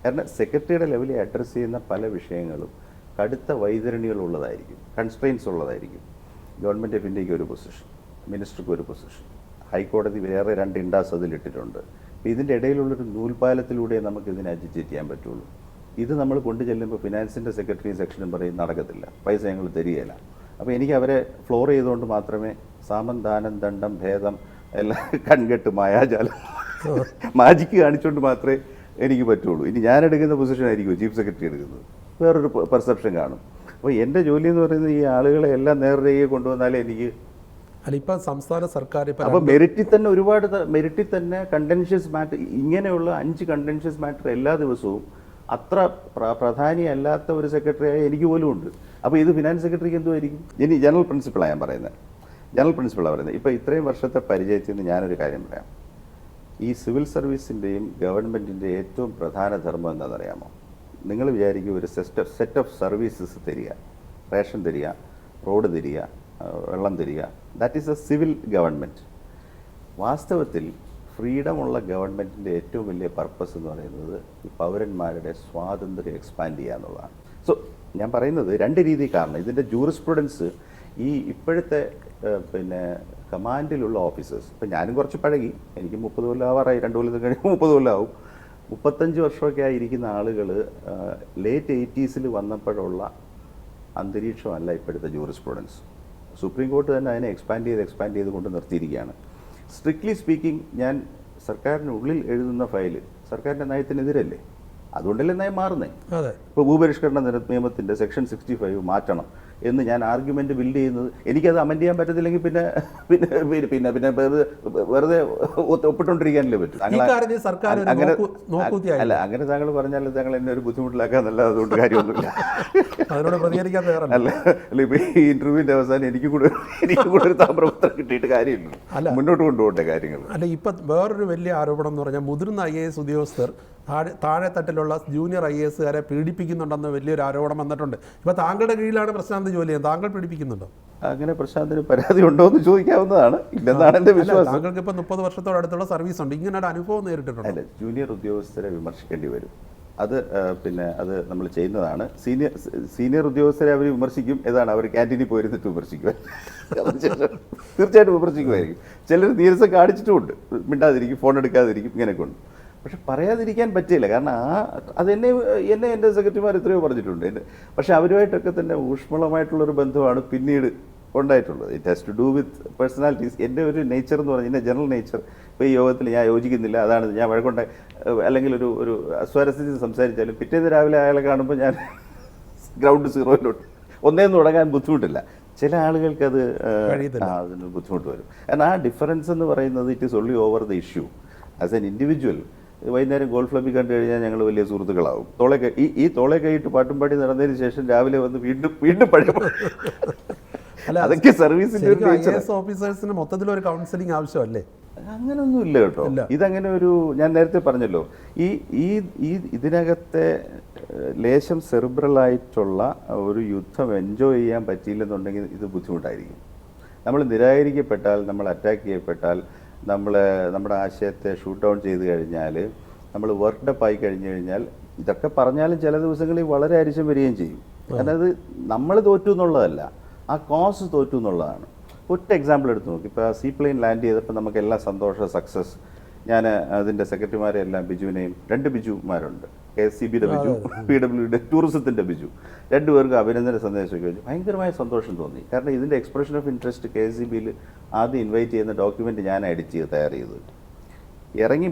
കാരണം സെക്രട്ടറിയുടെ ലെവലിൽ അഡ്രസ്സ് ചെയ്യുന്ന പല വിഷയങ്ങളും കടുത്ത വൈതരണികളുള്ളതായിരിക്കും, കൺസ്ട്രെയിൻസ് ഉള്ളതായിരിക്കും. ഗവൺമെൻറ് ഓഫ് ഇന്ത്യക്ക് ഒരു പൊസിഷൻ, മിനിസ്റ്റർക്ക് ഒരു പൊസിഷൻ, ഹൈക്കോടതി വേറെ 2 ഇൻഡാസ് അതിലിട്ടിട്ടുണ്ട്. അപ്പോൾ ഇതിൻ്റെ ഇടയിലുള്ളൊരു നൂൽപാലത്തിലൂടെ നമുക്ക് ഇതിനെ അജിറ്റേറ്റ് ചെയ്യാൻ പറ്റുള്ളൂ. ഇത് നമ്മൾ കൊണ്ടു ചെല്ലുമ്പോൾ ഫിനാൻസിൻ്റെ സെക്രട്ടറിയും സെക്ഷനും പറയും നടക്കത്തില്ല, പൈസ ഞങ്ങൾ തരികയില്ല. അപ്പോൾ എനിക്ക് അവരെ ഫ്ലോർ ചെയ്തുകൊണ്ട് മാത്രമേ സാമം ദാനം ദണ്ഡം ഭേദം എല്ലാം കൺകെട്ട് മായാജാലം മാജിക്ക് കാണിച്ചുകൊണ്ട് മാത്രമേ എനിക്ക് പറ്റുള്ളൂ. ഇനി ഞാൻ എടുക്കുന്ന പൊസിഷൻ ആയിരിക്കും ചീഫ് സെക്രട്ടറി എടുക്കുന്നത്, വേറൊരു പെർസെപ്ഷൻ കാണും. അപ്പോൾ എൻ്റെ ജോലി എന്ന് പറയുന്നത് ഈ ആളുകളെ എല്ലാം നേർരേഖയെ കൊണ്ടുവന്നാലേ എനിക്ക്. അല്ല, ഇപ്പം സംസ്ഥാന സർക്കാർ അപ്പോൾ മെറിറ്റിൽ തന്നെ ഒരുപാട് മെറിറ്റിൽ തന്നെ കണ്ടൻഷ്യസ് മാറ്റർ, ഇങ്ങനെയുള്ള 5 കണ്ടൻഷ്യസ് മാറ്റർ എല്ലാ ദിവസവും അത്ര പ്രധാനിയല്ലാത്ത ഒരു സെക്രട്ടറിയായ എനിക്ക് പോലും ഉണ്ട്. അപ്പോൾ ഇത് ഫിനാൻസ് സെക്രട്ടറിക്ക് എന്തുമായിരിക്കും? ഇനി ജനറൽ പ്രിൻസിപ്പളാണ് ഞാൻ പറയുന്നത്, ജനറൽ പ്രിൻസിപ്പളാണ് പറയുന്നത്. ഇപ്പോൾ ഇത്രയും വർഷത്തെ പരിചയത്തിൽ നിന്ന് ഞാനൊരു കാര്യം പറയാം. ഈ സിവിൽ സർവീസിൻ്റെയും ഗവൺമെൻറ്റിൻ്റെ ഏറ്റവും പ്രധാന ധർമ്മം എന്താണെന്നറിയാമോ? നിങ്ങൾ വിചാരിക്കും ഒരു സെറ്റ് ഓഫ് സർവീസസ് തരിക, റേഷൻ തരിക, റോഡ് തരിക, വെള്ളം തരിക, that is A civil government. വാസ്തവത്തിൽ ഫ്രീഡമുള്ള ഗവൺമെൻറ്റിൻ്റെ ഏറ്റവും വലിയ പർപ്പസ് എന്ന് പറയുന്നത് ഈ പൗരന്മാരുടെ സ്വാതന്ത്ര്യം എക്സ്പാൻഡ് ചെയ്യുക എന്നുള്ളതാണ്. സോ ഞാൻ പറയുന്നത് 2 രീതി. കാരണം ഇതിൻ്റെ ജൂറിസ്പ്രുഡൻസ് ഈ ഇപ്പോഴത്തെ പിന്നെ കമാൻഡിലുള്ള ഓഫീസേഴ്സ്, ഇപ്പം ഞാനും കുറച്ച് പഴകി, എനിക്ക് 30 കൊല്ലം ആവാറായി, 2 കൊല്ലം കഴിഞ്ഞ് 30 കൊല്ലമാവും. 35 വർഷമൊക്കെ ആയിരിക്കുന്ന ആളുകൾ ലേറ്റ് 80s വന്നപ്പോഴുള്ള അന്തരീക്ഷമല്ല ഇപ്പോഴത്തെ ജൂറിസ്പ്രുഡൻസ്. സുപ്രീം കോർട്ട് തന്നെ അതിനെ എക്സ്പാൻഡ് ചെയ്ത് കൊണ്ട് നിർത്തിയിരിക്കുകയാണ്. സ്ട്രിക്ട്ലി സ്പീക്കിംഗ്, ഞാൻ സർക്കാരിനുള്ളിൽ എഴുതുന്ന ഫയൽ സർക്കാരിൻ്റെ നയത്തിനെതിരല്ലേ, അതുകൊണ്ടല്ലേ നയം മാറുന്നേ. ഇപ്പോൾ ഭൂപരിഷ്കരണ നിയമത്തിൻ്റെ സെക്ഷൻ 65 മാറ്റണം എന്ന് ഞാൻ ആർഗ്യുമെന്റ് ബിൽഡ് ചെയ്യുന്നത്, എനിക്കത് അമെൻഡ് ചെയ്യാൻ പറ്റത്തില്ലെങ്കിൽ പിന്നെ പിന്നെ പിന്നെ പിന്നെ വെറുതെ ഒപ്പിട്ടോണ്ടിരിക്കാനല്ലേ പറ്റും. അല്ല, അങ്ങനെ താങ്കൾ പറഞ്ഞാൽ താങ്കൾ എന്നെ ഒരു ബുദ്ധിമുട്ടിലാക്കാന്നല്ല, അതുകൊണ്ട് കാര്യമൊന്നുമില്ല. അല്ല ഇപ്പൊ ഈ ഇന്റർവ്യൂവിന്റെ അവസാനം എനിക്ക് കൂടെ ഒരു താമ്രപത്രം കിട്ടിയിട്ട് കാര്യമില്ല, മുന്നോട്ട് കൊണ്ടുപോകേണ്ട കാര്യങ്ങൾ. അല്ല, ഇപ്പൊ വേറൊരു വലിയ ആരോപണം എന്ന് പറഞ്ഞാൽ മുതിർന്ന IAS ഉദ്യോഗസ്ഥർ താഴെത്തട്ടിലുള്ള ജൂനിയർ IASകാരെ പീഡിപ്പിക്കുന്നുണ്ടെന്ന് വലിയൊരു ആരോപണം വന്നിട്ടുണ്ട്. ഇപ്പോൾ താങ്കളുടെ കീഴിലാണ് പ്രശാന്ത് ജോലി ചെയ്യുന്നത്, താങ്കൾ പീഡിപ്പിക്കുന്നുണ്ടോ? അങ്ങനെ പ്രശാന്തിന് പരാതി ഉണ്ടോ എന്ന് ചോദിക്കാവുന്നതാണ്. ഇല്ലെന്നാണ് എൻ്റെ വിശ്വാസം. താങ്കൾക്ക് ഇപ്പോൾ 30 വർഷത്തോടടുത്തുള്ള സർവീസ് ഉണ്ട്, ഇങ്ങനെ ഒരു അനുഭവം നേരിട്ടിട്ടുണ്ട്? അല്ല, ജൂനിയർ ഉദ്യോഗസ്ഥരെ വിമർശിക്കേണ്ടി വരും. അത് പിന്നെ അത് നമ്മൾ ചെയ്യുന്നതാണ്. സീനിയർ ഉദ്യോഗസ്ഥരെ അവർ വിമർശിക്കും. ഏതാണ് അവർ ക്യാൻറ്റീനിൽ പോയിരുന്നിട്ട് വിമർശിക്കുക, തീർച്ചയായിട്ടും വിമർശിക്കുമായിരിക്കും. ചിലർ നീരസം കാണിച്ചിട്ടുമുണ്ട്, മിണ്ടാതിരിക്കും, ഫോൺ എടുക്കാതിരിക്കും, ഇങ്ങനെയൊക്കെ ഉണ്ട്. പക്ഷെ പറയാതിരിക്കാൻ പറ്റില്ല. കാരണം അത് എന്നെ എൻ്റെ സെക്രട്ടറിമാർ എത്രയോ പറഞ്ഞിട്ടുണ്ട്. പക്ഷെ അവരുമായിട്ടൊക്കെ തന്നെ ഊഷ്മളമായിട്ടുള്ളൊരു ബന്ധമാണ് പിന്നീട് ഉണ്ടായിട്ടുള്ളത്. It has to do with personalities. എൻ്റെ ഒരു നേച്ചർ എന്ന് പറഞ്ഞാൽ എൻ്റെ ജനറൽ നേച്ചർ. ഇപ്പോൾ ഈ യോഗത്തിൽ ഞാൻ യോജിക്കുന്നില്ല, അതാണ് ഞാൻ വഴക്കൊണ്ട് അല്ലെങ്കിൽ ഒരു അസ്വാരസ്യത്തിൽ സംസാരിച്ചാലും പിറ്റേന്ന് രാവിലെ അയാളെ കാണുമ്പോൾ ഞാൻ ഗ്രൗണ്ട് സീറോയിലോട്ട് ഒന്നേന്ന് തുടങ്ങാൻ ബുദ്ധിമുട്ടില്ല. ചില ആളുകൾക്ക് അത് അതിന് ബുദ്ധിമുട്ട് വരും. കാരണം ആ ഡിഫറൻസ് എന്ന് പറയുന്നത് it is only over the issue. As an individual വൈകുന്നേരം ഗോൾഫ് ക്ലബ്ബിൽ കണ്ടു കഴിഞ്ഞാൽ ഞങ്ങൾ വലിയ സുഹൃത്തുക്കളാവും. ഈ തോളെ കൈയിട്ട് പാട്ടും പാടി നടന്നതിന് ശേഷം രാവിലെ വന്ന് വീണ്ടും പഴയ അതൊക്കെ സർവീസിന്റെ ഓഫീസേഴ്സിന് മൊത്തത്തിലൊരു കൗൺസിലിംഗ് ആവശ്യമല്ലേ? അങ്ങനൊന്നും ഇല്ല കേട്ടോ. ഇതങ്ങനെ ഒരു, ഞാൻ നേരത്തെ പറഞ്ഞല്ലോ, ഇതിനകത്തെ ലേശം സെറിബ്രലായിട്ടുള്ള ഒരു യുദ്ധം എൻജോയ് ചെയ്യാൻ പറ്റിയില്ലെന്നുണ്ടെങ്കിൽ ഇത് ബുദ്ധിമുട്ടായിരിക്കും. നമ്മൾ നിരാകരിക്കപ്പെട്ടാൽ, നമ്മൾ അറ്റാക്ക് ചെയ്യപ്പെട്ടാൽ, നമ്മുടെ ആശയത്തെ ഷൂട്ട് ഡൗൺ ചെയ്ത് കഴിഞ്ഞാൽ, നമ്മൾ വർക്ക് ഡപ്പ് ആയി കഴിഞ്ഞു കഴിഞ്ഞാൽ, ഇതൊക്കെ പറഞ്ഞാലും ചില ദിവസങ്ങളിൽ വളരെ അരിശം വരികയും ചെയ്യും. കാരണം അത് നമ്മൾ തോറ്റു എന്നുള്ളതല്ല, ആ കോസ് തോറ്റു എന്നുള്ളതാണ്. ഒറ്റ എക്സാമ്പിൾ എടുത്ത് നോക്കി. ഇപ്പോൾ സീപ്ലെയിൻ ലാൻഡ് ചെയ്തപ്പോൾ നമുക്ക് എല്ലാം സന്തോഷം, സക്സസ്. ഞാൻ അതിൻ്റെ സെക്രട്ടറിമാരെ എല്ലാം, ബിജുവിനെയും, 2 ബിജുമാരുണ്ട്, KSCBയുടെ ബിജു, PWD ടൂറിസത്തിൻ്റെ ബിജു, 2 പേർക്ക് അഭിനന്ദന സന്ദേശമൊക്കെ വെച്ചു. ഭയങ്കരമായ സന്തോഷം തോന്നി. കാരണം ഇതിൻ്റെ എക്സ്പ്രഷൻ ഓഫ് ഇൻട്രസ്റ്റ് KSCBയിൽ ആദ്യം ഇൻവൈറ്റ് ചെയ്യുന്ന ഡോക്യുമെൻ്റ് ഞാൻ എഡിറ്റ് ചെയ്ത് തയ്യാർ ചെയ്തു. ഇറങ്ങി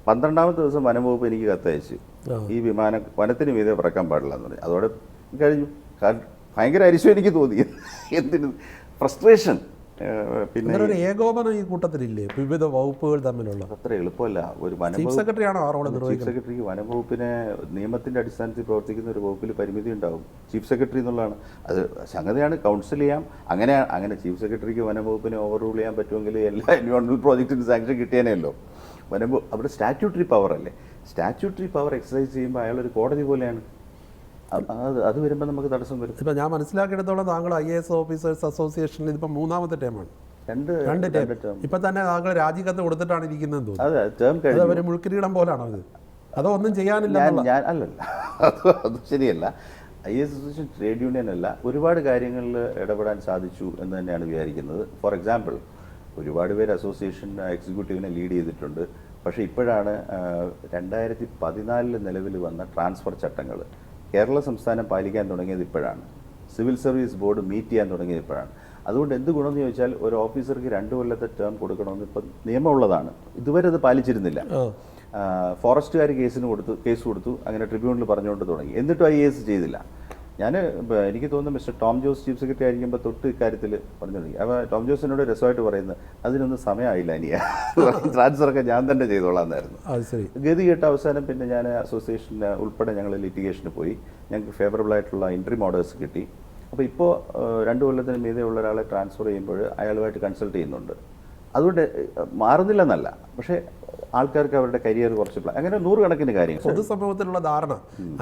12ാമത്തെ ദിവസം വനംവകുപ്പ് എനിക്ക് കത്തയച്ചു, ഈ വിമാനം വനത്തിന് മീതെ പറക്കാൻ പാടില്ല എന്ന് പറഞ്ഞു. അതോടെ കഴിഞ്ഞു. ഭയങ്കര അരിശം എനിക്ക് തോന്നി. എന്തിന് ഫ്രസ്ട്രേഷൻ. പിന്നെ ഒരു ഏകോപനം ഈ കൂട്ടത്തിലില്ലേ വിവിധ വകുപ്പുകൾ തമ്മിലുള്ള? അത്ര എളുപ്പമല്ല. ഒരു ചീഫ് സെക്രട്ടറി ആണോ ആ റോൾ ചീഫ് നിർവഹിക്കുന്നത്? സെക്രട്ടറിക്ക് വനംവകുപ്പിനെ നിയമത്തിൻ്റെ അടിസ്ഥാനത്തിൽ പ്രവർത്തിക്കുന്ന ഒരു വകുപ്പിൽ പരിമിതി ഉണ്ടാവും. ചീഫ് സെക്രട്ടറി എന്നുള്ളതാണ് അത് സംഗതിയാണ്. കൗൺസിൽ ചെയ്യാം. അങ്ങനെ ചീഫ് സെക്രട്ടറിക്ക് വനംവകുപ്പിനെ ഓവർ റൂൾ ചെയ്യാൻ പറ്റുമെങ്കിൽ എല്ലാ എൻവയോൺമെൻറ്റൽ പ്രോജക്റ്റിന് സാങ്ഷൻ കിട്ടിയേനെയല്ലോ. അവിടെ സ്റ്റാറ്റ്യൂട്ടറി പവർ അല്ലേ. സ്റ്റാറ്റ്യൂട്ടറി പവർ എക്സസൈസ് ചെയ്യുമ്പോൾ അയാളൊരു കോടതി പോലെയാണ്. അത് വരുമ്പോൾ നമുക്ക് തടസ്സം വരും. ഇപ്പം ഞാൻ മനസ്സിലാക്കിയെടുത്തോളം താങ്കൾ IAS ഓഫീസേഴ്സ് അസോസിയേഷനിൽ ഇതിപ്പോൾ 3ാമത്തെ ടേമാണ്. രണ്ട് ടേം. ഇപ്പം തന്നെ താങ്കൾ രാജിക്കത്ത് കൊടുത്തിട്ടാണ് ഇരിക്കുന്നത് തോന്നുന്നു. അതെ, ടേം കഴിഞ്ഞു. ഒരു മുൾക്കിരീടം പോലാണോ ഇത്? അതോ ഒന്നും ചെയ്യാനില്ല? അല്ലല്ല, അത് ശരിയല്ല. IAS അസോസിയേഷൻ ട്രേഡ് യൂണിയൻ അല്ല. ഒരുപാട് കാര്യങ്ങളിൽ ഇടപെടാൻ സാധിച്ചു എന്ന് തന്നെയാണ് വിചാരിക്കുന്നത്. ഫോർ എക്സാമ്പിൾ, ഒരുപാട് പേര് അസോസിയേഷൻ എക്സിക്യൂട്ടീവിനെ ലീഡ് ചെയ്തിട്ടുണ്ട്. പക്ഷേ ഇപ്പോഴാണ് 2014 നിലവിൽ വന്ന ട്രാൻസ്ഫർ ചട്ടങ്ങൾ കേരള സംസ്ഥാനം പാലിക്കാൻ തുടങ്ങിയത് ഇപ്പോഴാണ്. സിവിൽ സർവീസ് ബോർഡ് മീറ്റ് ചെയ്യാൻ തുടങ്ങിയത് ഇപ്പോഴാണ്. അതുകൊണ്ട് എന്ത് ഗുണമെന്ന് ചോദിച്ചാൽ ഒരു ഓഫീസർക്ക് 2 കൊല്ലത്തെ ടേം കൊടുക്കണമെന്ന് ഇപ്പം നിയമമുള്ളതാണ്. ഇതുവരെ അത് പാലിച്ചിരുന്നില്ല. ഫോറസ്റ്റുകാർ കേസ് കൊടുത്തു. അങ്ങനെ ട്രിബ്യൂണൽ പറഞ്ഞുകൊണ്ട് തുടങ്ങി. എന്നിട്ടും IAS ചെയ്തില്ല. എനിക്ക് തോന്നുന്നു mister Tom Jose chief secretary ആയിരിക്കുമ്പോൾ തൊട്ട് ഇക്കാര്യത്തിൽ പറഞ്ഞു തുടങ്ങി. അപ്പോൾ ടോം ജോസിനോട് രസമായിട്ട് പറയുന്നത് അതിനൊന്നും സമയമായില്ല, ട്രാൻസ്ഫറൊക്കെ ഞാൻ തന്നെ ചെയ്തോളാം എന്നായിരുന്നു. ഗതി കേട്ട അവസാനം പിന്നെ ഞാൻ അസോസിയേഷന് ഉൾപ്പെടെ ഞങ്ങൾ ലിറ്റിഗേഷന് പോയി. ഞങ്ങൾക്ക് ഫേവറബിൾ ആയിട്ടുള്ള എൻട്രി ഓർഡേഴ്സ് കിട്ടി. അപ്പോൾ ഇപ്പോൾ 2 കൊല്ലത്തിന് മീതെ ഉള്ള ഒരാളെ ട്രാൻസ്ഫർ ചെയ്യുമ്പോൾ അയാളുമായിട്ട് കൺസൾട്ട് ചെയ്യുന്നുണ്ട്. അതുകൊണ്ട് മാറുന്നില്ലെന്നല്ല, പക്ഷേ ആൾക്കാർക്ക് അവരുടെ കരിയർ കുറച്ച് അങ്ങനെ 100 കണക്കിന് കാര്യങ്ങൾ. പൊതുസമൂഹത്തിലുള്ള ധാരണ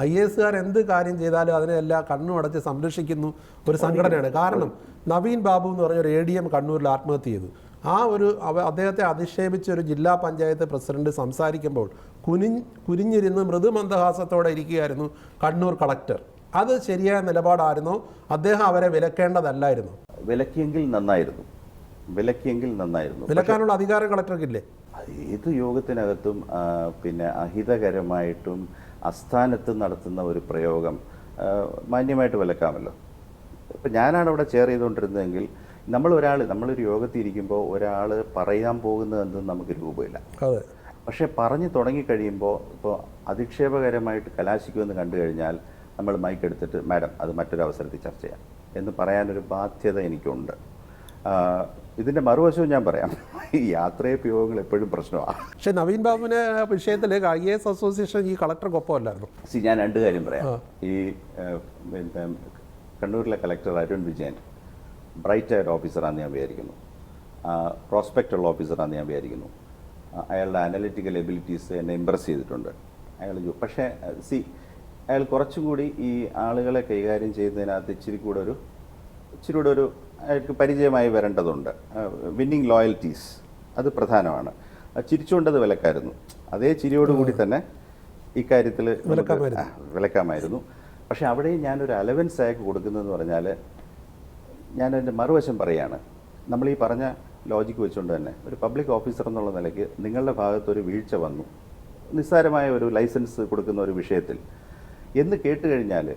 IASകാർ എന്ത് കാര്യം ചെയ്താലും അതിനെല്ലാം കണ്ണുമടച്ച് സംരക്ഷിക്കുന്നു ഒരു സംഘടനയാണ്. കാരണം നവീൻ ബാബു എന്ന് പറഞ്ഞ ഒരു ADM കണ്ണൂരിൽ ആത്മഹത്യ ചെയ്തു. അദ്ദേഹത്തെ അധിക്ഷേപിച്ച ഒരു ജില്ലാ പഞ്ചായത്ത് പ്രസിഡന്റ് സംസാരിക്കുമ്പോൾ കുനിഞ്ഞിരുന്ന് മൃദുമന്ദഹാസത്തോടെ ഇരിക്കുകയായിരുന്നു കണ്ണൂർ കളക്ടർ. അത് ശരിയായ നിലപാടായിരുന്നോ? അദ്ദേഹം അവരെ വിലക്കേണ്ടതല്ലായിരുന്നു? വിലക്കിയെങ്കിൽ നന്നായിരുന്നു. വിലക്കാനുള്ള അധികാരം കളക്ടർക്കില്ലേ? ഏത് യോഗത്തിനകത്തും പിന്നെ അഹിതകരമായിട്ടും അസ്ഥാനത്തും നടത്തുന്ന ഒരു പ്രയോഗം മാന്യമായിട്ട് വിലക്കാമല്ലോ. ഇപ്പം ഞാനാണ് അവിടെ ചെയർ ചെയ്തുകൊണ്ടിരുന്നതെങ്കിൽ നമ്മളൊരു യോഗത്തിൽ ഇരിക്കുമ്പോൾ ഒരാൾ പറയാൻ പോകുന്നത് എന്തെന്ന് നമുക്ക് രൂപമില്ല. പക്ഷേ പറഞ്ഞു തുടങ്ങിക്കഴിയുമ്പോൾ ഇപ്പോൾ അധിക്ഷേപകരമായിട്ട് കലാശിക്കുമെന്ന് കണ്ടു കഴിഞ്ഞാൽ നമ്മൾ മൈക്ക് എടുത്തിട്ട് മാഡം അത് മറ്റൊരു അവസരത്തിൽ ചർച്ച ചെയ്യാം എന്ന് പറയാനൊരു ബാധ്യത എനിക്കുണ്ട്. ഇതിൻ്റെ മറുവശവും ഞാൻ പറയാം, ഈ യാത്രയപ്പ് യോഗങ്ങൾ എപ്പോഴും പ്രശ്നമാണ്. പക്ഷേ നവീൻ ബാബുവിനെ വിഷയത്തിൽ IAS അസോസിയേഷൻ ഈ കളക്ടർക്കൊപ്പമല്ലായിരുന്നു. ഞാൻ 2 കാര്യം പറയാം. ഈ പിന്നെ കണ്ണൂരിലെ കളക്ടർ അരുൺ വിജയൻ ബ്രൈറ്റ് ആയ ഓഫീസറാണെന്ന് ഞാൻ വിചാരിക്കുന്നു. പ്രോസ്പെക്റ്റ് ഉള്ള ഓഫീസറാണെന്ന് ഞാൻ വിചാരിക്കുന്നു. അയാളുടെ അനലിറ്റിക്കൽ എബിലിറ്റീസ് എന്നെ ഇമ്പ്രസ് ചെയ്തിട്ടുണ്ട്. പക്ഷേ അയാൾ കുറച്ചും കൂടി ഈ ആളുകളെ കൈകാര്യം ചെയ്യുന്നതിനകത്ത് ഇച്ചിരി കൂടെ ഒരു അയാൾക്ക് പരിചയമായി വരേണ്ടതുണ്ട്. വിന്നിങ് ലോയൽറ്റീസ് അത് പ്രധാനമാണ്. ചിരിച്ചുകൊണ്ടത് വിലക്കായിരുന്നു. അതേ ചിരിയോടുകൂടി തന്നെ ഇക്കാര്യത്തിൽ വിലക്കാമായിരുന്നു. പക്ഷേ അവിടെയും ഞാനൊരു അലവൻസ് അയാൾക്ക് കൊടുക്കുന്നതെന്ന് പറഞ്ഞാൽ ഞാനതിൻ്റെ മറുവശം പറയുകയാണ്. നമ്മൾ ഈ പറഞ്ഞ ലോജിക്ക് വെച്ചുകൊണ്ട് തന്നെ ഒരു പബ്ലിക് ഓഫീസർ എന്നുള്ള നിലയ്ക്ക് നിങ്ങളുടെ ഭാഗത്തൊരു വീഴ്ച വന്നു, നിസ്സാരമായ ഒരു ലൈസൻസ് കൊടുക്കുന്ന ഒരു വിഷയത്തിൽ എന്ന് കേട്ട് കഴിഞ്ഞാൽ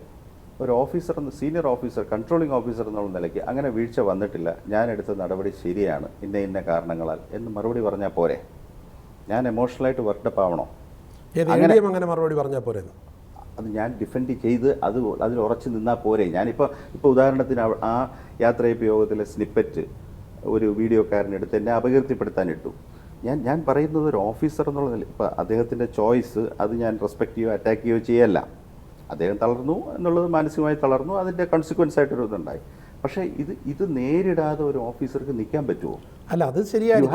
ഒരു officer, senior officer, controlling officer എന്നുള്ള നിലയ്ക്ക് അങ്ങനെ വീഴ്ച വന്നിട്ടില്ല, ഞാൻ എടുത്ത നടപടി ശരിയാണ് ഇന്ന കാരണങ്ങളാൽ എന്ന് മറുപടി പറഞ്ഞാൽ പോരെ? ഞാൻ എമോഷണലായിട്ട് വർക്കപ്പ് ആവണോ? അങ്ങനെ മറുപടി പറഞ്ഞാൽ പോരെ? അത് ഞാൻ ഡിഫെൻഡ് ചെയ്ത് അതിൽ ഉറച്ചു നിന്നാൽ പോരെ? ഇപ്പോൾ ഉദാഹരണത്തിന് ആ യാത്രയപ്പ് യോഗത്തിലെ സ്നിപ്പറ്റ് ഒരു വീഡിയോക്കാരനെടുത്ത് എന്നെ അപകീർത്തിപ്പെടുത്താനിട്ടു. ഞാൻ പറയുന്നത് ഒരു ഓഫീസർ എന്നുള്ള നില, ഇപ്പോൾ അദ്ദേഹത്തിൻ്റെ ചോയ്സ് അത് ഞാൻ റെസ്പെക്റ്റ് ചെയ്യുകയോ അറ്റാക്ക് ചെയ്യുകയോ ചെയ്യല്ല. അദ്ദേഹം തളർന്നു എന്നുള്ളത് മാനസികമായി തളർന്നു, അതിൻ്റെ കോൺസിക്വൻസ് ആയിട്ടൊരു ഇതുണ്ടായി. പക്ഷേ ഇത് നേരിടാതെ ഒരു ഓഫീസർക്ക് നിൽക്കാൻ പറ്റുമോ? അല്ല, അത് ശരിയാണ്.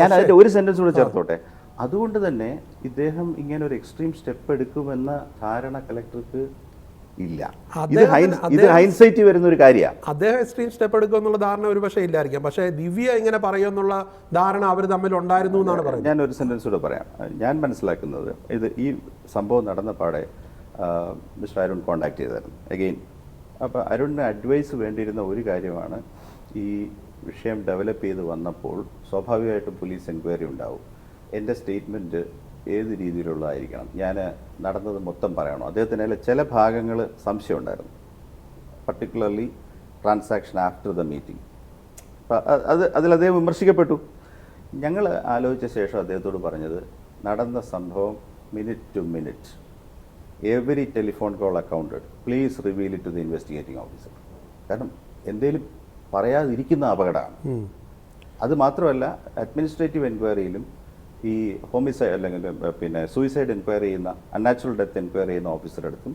ഞാൻ അതിൻ്റെ ഒരു സെൻറ്റൻസ് കൂടെ ചേർത്തോട്ടെ. അതുകൊണ്ട് തന്നെ ഇദ്ദേഹം ഇങ്ങനെ ഒരു എക്സ്ട്രീം സ്റ്റെപ്പ് എടുക്കുമെന്ന ധാരണ കളക്ടർക്ക് ഇല്ല. ഇത് ഹൈൻസൈറ്റ് വരുന്ന ഒരു കാര്യമാണ്. അദ്ദേഹം എക്സ്ട്രീം സ്റ്റെപ്പ് എടുക്കും എന്നുള്ള ധാരണ ഒരു പക്ഷേ ഇല്ലായിരിക്കാം. പക്ഷേ ദിവ്യ ഇങ്ങനെ പറയുമെന്നുള്ള ധാരണ അവർ തമ്മിൽ ഉണ്ടായിരുന്നു എന്നാണ് പറയുന്നത്. ഞാൻ ഒരു സെൻറ്റൻസ് കൂടെ പറയാം. ഞാൻ മനസ്സിലാക്കുന്നത് ഈ സംഭവം നടന്ന പാടെ മിസ്റ്റർ അരുൺ കോണ്ടാക്ട് ചെയ്തായിരുന്നു അഗെയിൻ. അപ്പോൾ അരുണിന് അഡ്വൈസ് വേണ്ടിയിരുന്ന ഒരു കാര്യമാണ്, ഈ വിഷയം ഡെവലപ്പ് ചെയ്ത് വന്നപ്പോൾ സ്വാഭാവികമായിട്ടും പോലീസ് എൻക്വയറി ഉണ്ടാവും. എൻ്റെ സ്റ്റേറ്റ്മെൻറ്റ് ഏത് രീതിയിലുള്ളതായിരിക്കണം, ഞാൻ നടന്നത് മൊത്തം പറയണോ? അദ്ദേഹത്തിന് ചില ഭാഗങ്ങൾ സംശയം ഉണ്ടായിരുന്നു, particularly transaction after the meeting. അതിൽ അദ്ദേഹം വിമർശിക്കപ്പെട്ടു. ഞങ്ങൾ ആലോചിച്ച ശേഷം അദ്ദേഹത്തോട് പറഞ്ഞത്, നടന്ന സംഭവം minute to minute, every telephone call accounted, please reveal it to the investigating officer. കാരണം എന്തെങ്കിലും പറയാതിരിക്കുന്ന അപകടമാണ്. അത് മാത്രമല്ല, അഡ്മിനിസ്ട്രേറ്റീവ് എൻക്വയറിയിലും ഈ ഹോമിസൈഡ് അല്ലെങ്കിൽ പിന്നെ സൂയിസൈഡ് എൻക്വയറി ചെയ്യുന്ന, അൺനാച്ചുറൽ ഡെത്ത് എൻക്വയറി ചെയ്യുന്ന ഓഫീസറുടെ അടുത്തും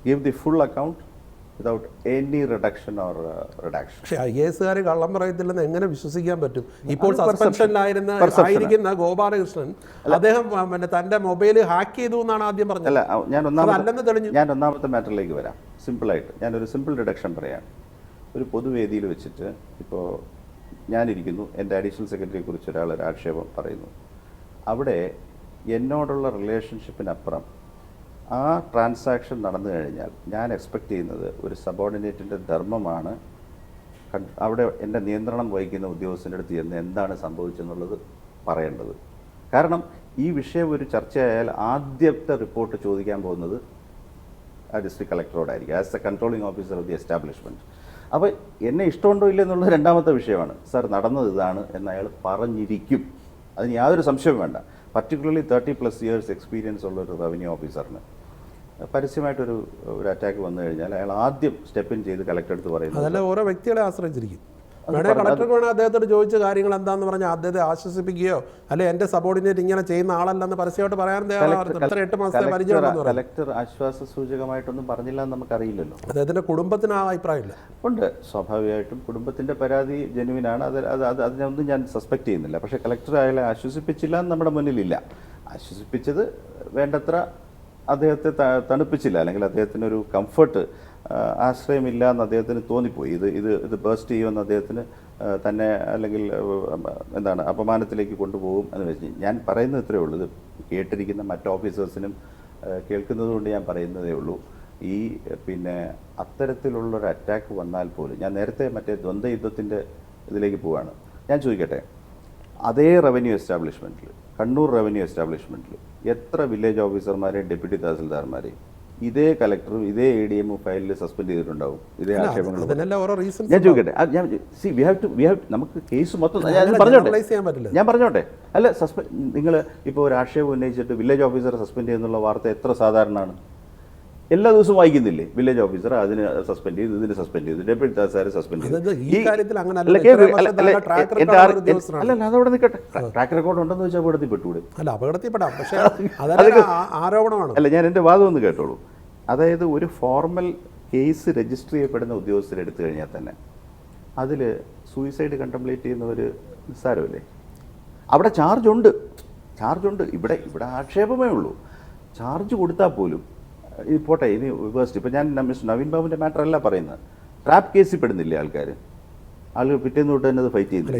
give the full account without any reduction or reduction. പക്ഷേ IAS കള്ളം പറയത്തില്ലെന്ന് എങ്ങനെ വിശ്വസിക്കാൻ പറ്റും? ഇപ്പോൾ സസ്പെൻഷനിലായിരിക്കുന്ന ഗോപാലകൃഷ്ണൻ അദ്ദേഹം പിന്നെ തന്റെ മൊബൈൽ ഹാക്ക് ചെയ്തു എന്നാണ് ആദ്യം പറഞ്ഞത്. അല്ല, ഞാൻ ഒന്നാമത്തെ മാറ്ററിലേക്ക് വരാം. സിമ്പിളായിട്ട് ഞാനൊരു സിമ്പിൾ ഡിഡക്ഷൻ പറയാം. ഒരു പൊതുവേദിയിൽ വെച്ചിട്ട് ഇപ്പോൾ ഞാനിരിക്കുന്നു, എൻ്റെ അഡീഷണൽ സെക്രട്ടറിയെ കുറിച്ച് ഒരാളൊരു ആക്ഷേപം പറയുന്നു. അവിടെ എന്നോടുള്ള റിലേഷൻഷിപ്പിനപ്പുറം ആ ട്രാൻസാക്ഷൻ നടന്നു കഴിഞ്ഞാൽ ഞാൻ എക്സ്പെക്റ്റ് ചെയ്യുന്നത് ഒരു സബോർഡിനേറ്റിൻ്റെ ധർമ്മമാണ് അവിടെ എൻ്റെ നിയന്ത്രണം വഹിക്കുന്ന ഉദ്യോഗസ്ഥൻ്റെ അടുത്ത് ചെന്ന് എന്താണ് സംഭവിച്ചെന്നുള്ളത് പറയേണ്ടത്. കാരണം ഈ വിഷയം ഒരു ചർച്ചയായാൽ ആദ്യത്തെ റിപ്പോർട്ട് ചോദിക്കാൻ പോകുന്നത് ആ ഡിസ്ട്രിക്ട് കളക്ടറോടായിരിക്കും, as a controlling officer of the establishment. അപ്പോൾ എന്നെ ഇഷ്ടമുണ്ടോ ഇല്ലെന്നുള്ളത് രണ്ടാമത്തെ വിഷയമാണ്. സാർ നടന്നത് ഇതാണ് എന്ന് അയാൾ പറഞ്ഞിരിക്കും, അതിന് യാതൊരു സംശയവും വേണ്ട. പർട്ടിക്കുലർലി 30+ years എക്സ്പീരിയൻസ് ഉള്ള ഒരു റവന്യൂ ഓഫീസറിന് പരസ്യമായിട്ടൊരു അറ്റാക്ക് വന്നു കഴിഞ്ഞാൽ അയാൾ ആദ്യം സ്റ്റെപ്പ് ഇൻ ചെയ്ത് കളക്ടർ അടുത്ത് പറയുന്നത്. അതല്ല, ഓരോ വ്യക്തികളെ ആശ്രയിച്ചിരിക്കും. കളക്ടർക്ക് വേണം അദ്ദേഹത്തോട് ചോദിച്ച കാര്യങ്ങൾ എന്താണെന്ന് പറഞ്ഞാൽ അദ്ദേഹത്തെ ആശ്വസിപ്പിക്കുകയോ അല്ലെ എൻ്റെ സബോർഡിനേറ്റ് ഇങ്ങനെ ചെയ്യുന്ന ആളല്ലെന്ന് പരസ്യമായിട്ട് പറയാൻ 8 മാസത്തെ പരിചയമുണ്ടെന്ന് പറഞ്ഞു. കളക്ടർ ആശ്വാസ സൂചകമായിട്ടൊന്നും പറഞ്ഞില്ല എന്ന് നമുക്കറിയില്ലല്ലോ. അദ്ദേഹത്തിന്റെ കുടുംബത്തിന് ആ അഭിപ്രായമില്ല. ഉണ്ട്, സ്വാഭാവികമായിട്ടും കുടുംബത്തിന്റെ പരാതി ജെനുവിനാണ്. അതിനൊന്നും ഞാൻ സസ്പെക്ട് ചെയ്യുന്നില്ല. പക്ഷേ കളക്ടർ അയാളെ ആശ്വസിപ്പിച്ചില്ല എന്ന് നമ്മുടെ മുന്നിലില്ല. ആശ്വസിപ്പിച്ചത് വേണ്ടത്ര അദ്ദേഹത്തെ തണുപ്പിച്ചില്ല, അല്ലെങ്കിൽ അദ്ദേഹത്തിനൊരു കംഫർട്ട്, ആശ്രയമില്ല എന്ന് അദ്ദേഹത്തിന് തോന്നിപ്പോയി. ഇത് ബേസ്റ്റ് ചെയ്യുമെന്ന് അദ്ദേഹത്തിന് തന്നെ അല്ലെങ്കിൽ എന്താണ് അപമാനത്തിലേക്ക് കൊണ്ടുപോകും എന്ന് വെച്ച് ഞാൻ പറയുന്നത് ഇത്രയേ ഉള്ളൂ. ഇത് കേട്ടിരിക്കുന്ന മറ്റ് ഓഫീസേഴ്സിനും കേൾക്കുന്നത് കൊണ്ട് ഞാൻ പറയുന്നതേ ഉള്ളൂ. ഈ പിന്നെ അത്തരത്തിലുള്ളൊരു അറ്റാക്ക് വന്നാൽ പോലും, ഞാൻ നേരത്തെ മറ്റേ ദ്വന്ദ്വ യുദ്ധത്തിൻ്റെ ഇതിലേക്ക് പോവുകയാണ്. ഞാൻ ചോദിക്കട്ടെ, അതേ റവന്യൂ എസ്റ്റാബ്ലിഷ്മെൻറ്റിൽ, കണ്ണൂർ റവന്യൂ എസ്റ്റാബ്ലിഷ്മെൻറ്റിൽ എത്ര വില്ലേജ് ഓഫീസർമാരെയും ഡെപ്യൂട്ടി തഹസിൽദാർമാരെയും ഇതേ കലക്ടറും ഇതേ ADM ഫയലിൽ സസ്പെൻഡ് ചെയ്തിട്ടുണ്ടാവും ഇതേ ആക്ഷേപങ്ങൾ. ഞാൻ ചോദിക്കട്ടെ, നമുക്ക് കേസ് മൊത്തം ഞാൻ പറഞ്ഞോട്ടെ. അല്ല, നിങ്ങൾ ഇപ്പോൾ ഒരു ആക്ഷേപം ഉന്നയിച്ചിട്ട് വില്ലേജ് ഓഫീസറെ സസ്പെൻഡ് ചെയ്യുന്നുള്ള വാർത്ത എത്ര സാധാരണമാണ്? എല്ലാ ദിവസവും വായിക്കുന്നില്ലേ? വില്ലേജ് ഓഫീസർ അതിന് സസ്പെൻഡ് ചെയ്തു, ഇതിന് സസ്പെൻഡ് ചെയ്തു, ഡെപ്യൂട്ടി തഹസിൽദാരെ സസ്പെൻഡ് ചെയ്തു. അല്ല, അതവിടെ നിൽക്കട്ടെ. ട്രാക്ക് റെക്കോർഡ് ഉണ്ടെന്ന് വെച്ചാൽ അപകടത്തിൽപ്പെട്ടൂടെ? അല്ല, അപകടത്തിൽപ്പെടാം, പക്ഷേ ആരോപണമാണ്. അല്ല, ഞാൻ എൻ്റെ വാദം ഒന്ന് കേട്ടോളൂ. അതായത് ഒരു ഫോർമൽ കേസ് രജിസ്റ്റർ ചെയ്യപ്പെടുന്ന ഉദ്യോഗസ്ഥരെ എടുത്തു കഴിഞ്ഞാൽ തന്നെ അതിൽ സൂയിസൈഡ് കണ്ടംപ്ലേറ്റ് ചെയ്യുന്നവർ നിസ്സാരമല്ലേ? അവിടെ ചാർജുണ്ട്. ഇവിടെ ആക്ഷേപമേ ഉള്ളൂ. ചാർജ് കൊടുത്താൽ പോലും പോട്ടെ, ഇനി വേസ്റ്റ്. ഇപ്പം ഞാൻ മിസ്റ്റർ നവീൻ ബാബുവിൻ്റെ മാറ്റർ അല്ല പറയുന്നത്. ട്രാപ്പ് കേസിൽ പെടുന്നില്ലേ ആൾക്കാർ പിറ്റേന്ന് തൊട്ട് തന്നെ അത് ഫൈറ്റ് ചെയ്യുന്നു.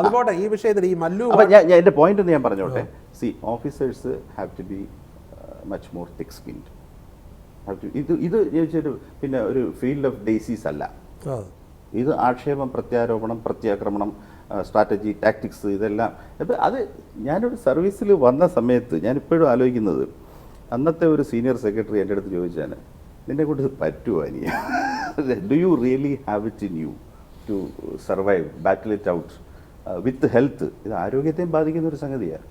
അതുപോട്ടെ, ഈ വിഷയത്തിൽ ഈ മല്ലു. അപ്പം ഞാൻ എൻ്റെ പോയിന്റ് ഒന്ന് ഞാൻ പറഞ്ഞോട്ടെ. Officers have to be much more thick skinned. ഇത് ചോദിച്ചൊരു പിന്നെ ഒരു ഫീൽഡ് ഓഫ് ഡേസീസ് അല്ല. ഇത് ആക്ഷേപം, പ്രത്യാരോപണം, പ്രത്യാക്രമണം, സ്ട്രാറ്റജി, ടാക്ടിക്സ്, ഇതെല്ലാം. അപ്പം അത് ഞാനൊരു സർവീസിൽ വന്ന സമയത്ത് ഞാനിപ്പോഴും ആലോചിക്കുന്നത്, അന്നത്തെ ഒരു സീനിയർ സെക്രട്ടറി എൻ്റെ അടുത്ത് ചോദിച്ചാൽ, നിന്നെ കൊണ്ട് ഇത് പറ്റുമോ Ani? Do you really have it in you to survive, battle it out with health? ഇത് ആരോഗ്യത്തെയും ബാധിക്കുന്ന ഒരു സംഗതിയാണ്.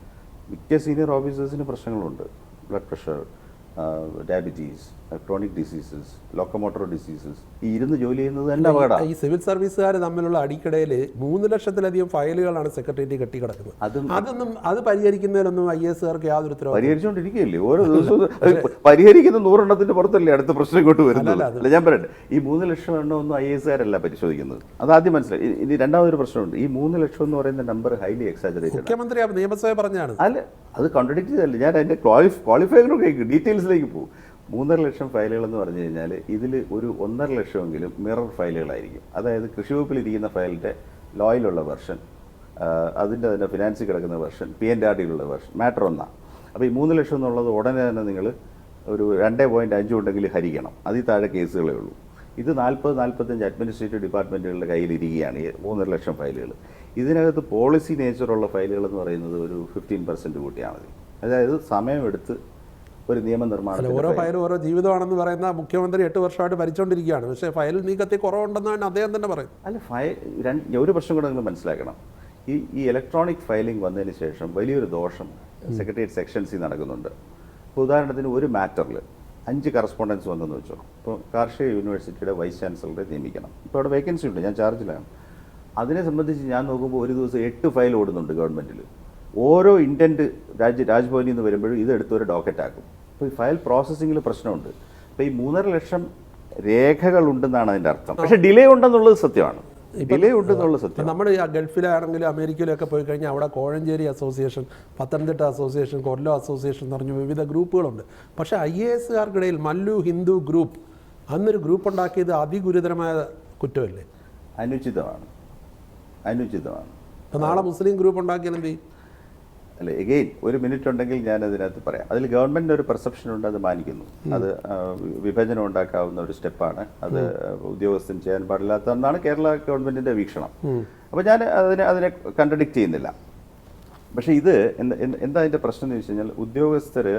മിക്ക സീനിയർ ഓഫീസേഴ്സിന് പ്രശ്നങ്ങളുണ്ട്. Blood pressure, diabetes, chronic diseases, locomotor diseases. ഈ ഇരുന്ന് ജോലി ചെയ്യുന്നത് തന്നെ അപകടമാണ്. ഈ സിവിൽ സർവീസുകാർ തമ്മിലുള്ള അടിക്കിടയിൽ 3 ലക്ഷത്തിലധികം ഫയലുകളാണ് സെക്രട്ടേറിയറ്റ് കെട്ടിക്കിടക്കുന്നത്. അത് പരിഹരിക്കുന്നതിലൊന്നും IASകാർക്ക് യാതൊരു ഉത്തരവാദിത്വം. പരിഹരിച്ചുകൊണ്ടിരിക്കുകയല്ലേ ഓരോ ദിവസവും. പരിഹരിക്കുന്ന 100 എണ്ണത്തിന്റെ പുറത്തല്ലേ അടുത്ത പ്രശ്നം ഇങ്ങോട്ട് വരുന്നത്. അല്ല, ഞാൻ പറയട്ടെ, ഈ 3 ലക്ഷം എണ്ണമൊന്നും IASകാരല്ല പരിശോധിക്കുന്നത്. അതാദ്യം മനസ്സിലായി. ഇനി രണ്ടാമതൊരു പ്രശ്നമുണ്ട്. ഈ 3 ലക്ഷം എന്ന് പറയുന്ന നമ്പർ ഹൈലി എക്സാജറേറ്റഡ്. മുഖ്യമന്ത്രി നിയമസഭ പറഞ്ഞാണ്. അല്ല, അത് കോൺട്രഡിക്റ്റ് ചെയ്തല്ലേ. ഞാൻ അതിന്റെ ക്വാളിഫൈങ്ങും കേൾക്കും, ഡീറ്റെയിൽസിലേക്ക് പോകും. 3.5 ലക്ഷം ഫയലുകളെന്ന് പറഞ്ഞു കഴിഞ്ഞാൽ ഇതിൽ ഒരു 1.5 ലക്ഷമെങ്കിലും മിറർ ഫയലുകളായിരിക്കും. അതായത് കൃഷി വകുപ്പിലിരിക്കുന്ന ഫയലിൻ്റെ ലോയിലുള്ള വെർഷൻ, അതിൻ്റെ തന്നെ ഫിനാൻസിൽ കിടക്കുന്ന വെർഷൻ, PNRDയിലുള്ള വെർഷൻ, മാറ്റർ ഒന്നാണ്. അപ്പോൾ ഈ 3 ലക്ഷം എന്നുള്ളത് ഉടനെ തന്നെ നിങ്ങൾ ഒരു 2.5 ഉണ്ടെങ്കിൽ ഹരിക്കണം. അതിൽ താഴെ കേസുകളേ ഉള്ളൂ. ഇത് 40-45 അഡ്മിനിസ്ട്രേറ്റീവ് ഡിപ്പാർട്ട്മെൻറ്റുകളുടെ കയ്യിലിരിക്കുകയാണ് ഈ 3.5 ലക്ഷം ഫയലുകൾ. ഇതിനകത്ത് പോളിസി നേച്ചറുള്ള ഫയലുകൾ എന്ന് പറയുന്നത് ഒരു 15% കൂട്ടിയാൽ മതി. അതായത് സമയമെടുത്ത് ഒരു നിയമനിർമ്മാണം. ഓരോ ഫയലും ഓരോ ജീവിതമാണെന്ന് പറയുന്ന മുഖ്യമന്ത്രി 8 വർഷമായിട്ട് ഭരിച്ചുകൊണ്ടിരിക്കുകയാണ്. പക്ഷേ ഫയൽ നീക്കത്തിൽ കുറവുണ്ടെന്നാണ് അദ്ദേഹം തന്നെ പറയും. അല്ല, ഒരു പ്രശ്നം കൂടെ നിങ്ങൾ മനസ്സിലാക്കണം. ഈ ഇലക്ട്രോണിക് ഫയലിംഗ് വന്നതിന് ശേഷം വലിയൊരു ദോഷം സെക്രട്ടേറിയറ്റ് സെക്ഷൻസിൽ നടക്കുന്നുണ്ട്. ഇപ്പോൾ ഉദാഹരണത്തിന് ഒരു മാറ്ററിൽ 5 കറസ്പോണ്ടൻസ് വന്നെന്ന് വെച്ചോ. ഇപ്പോൾ കാർഷിക യൂണിവേഴ്സിറ്റിയുടെ വൈസ് ചാൻസലറെ നിയമിക്കണം. ഇപ്പോൾ അവിടെ വേക്കൻസി ഉണ്ട്, ഞാൻ ചാർജിലാണ്. അതിനെ സംബന്ധിച്ച് ഞാൻ നോക്കുമ്പോൾ ഒരു ദിവസം 8 ഫയൽ ഓടുന്നുണ്ട് ഗവൺമെൻറ്റിൽ. ഓരോ ഇൻറ്റൻറ്റ് രാജ്ഭവനിൽ നിന്ന് വരുമ്പോഴും ഇതെടുത്തൊരു ഡോക്കറ്റ് ആക്കും. അപ്പോൾ ഈ ഫയൽ പ്രോസസ്സിങ്ങിൽ പ്രശ്നമുണ്ട്. അപ്പോൾ ഈ 3.5 ലക്ഷം രേഖകളുണ്ടെന്നാണ് അതിൻ്റെ അർത്ഥം. പക്ഷേ ഡിലേ ഉണ്ടെന്നുള്ളത് സത്യമാണ്. ഡിലേ ഉണ്ടെന്നുള്ളത് സത്യം. നമ്മൾ ഗൾഫിലാണെങ്കിലും അമേരിക്കയിലൊക്കെ പോയി കഴിഞ്ഞാൽ അവിടെ കോഴഞ്ചേരി അസോസിയേഷൻ, പത്തനംതിട്ട അസോസിയേഷൻ, കൊല്ലം അസോസിയേഷൻ എന്ന് പറഞ്ഞ വിവിധ ഗ്രൂപ്പുകളുണ്ട്. പക്ഷേ IASകാർക്കിടയിൽ മല്ലു ഹിന്ദു ഗ്രൂപ്പ് അന്നൊരു ഗ്രൂപ്പ് ഉണ്ടാക്കിയത് അതിഗുരുതരമായ കുറ്റമല്ലേ? അനുചിതമാണ്. അപ്പോൾ നാളെ മുസ്ലിം ഗ്രൂപ്പ് ഉണ്ടാക്കിയാലും എന്ത് ചെയ്യും? അല്ല, എഗെയിൻ ഒരു മിനിറ്റ് ഉണ്ടെങ്കിൽ ഞാൻ അതിനകത്ത് പറയാം. അതിൽ ഗവൺമെൻറ് ഒരു പെർസെപ്ഷൻ ഉണ്ട്, അത് മാനിക്കുന്നു. അത് വിഭജനം ഉണ്ടാക്കാവുന്ന ഒരു സ്റ്റെപ്പാണ്. അത് ഉദ്യോഗസ്ഥൻ ചെയ്യാൻ പാടില്ലാത്ത ഒന്നാണ് കേരള ഗവൺമെൻറ്റിൻ്റെ വീക്ഷണം. അപ്പോൾ ഞാൻ അതിനെ കൺട്രഡിക്റ്റ് ചെയ്യുന്നില്ല. പക്ഷേ ഇത് എന്താ അതിൻ്റെ പ്രശ്നം എന്ന് വെച്ച് കഴിഞ്ഞാൽ, ഉദ്യോഗസ്ഥർ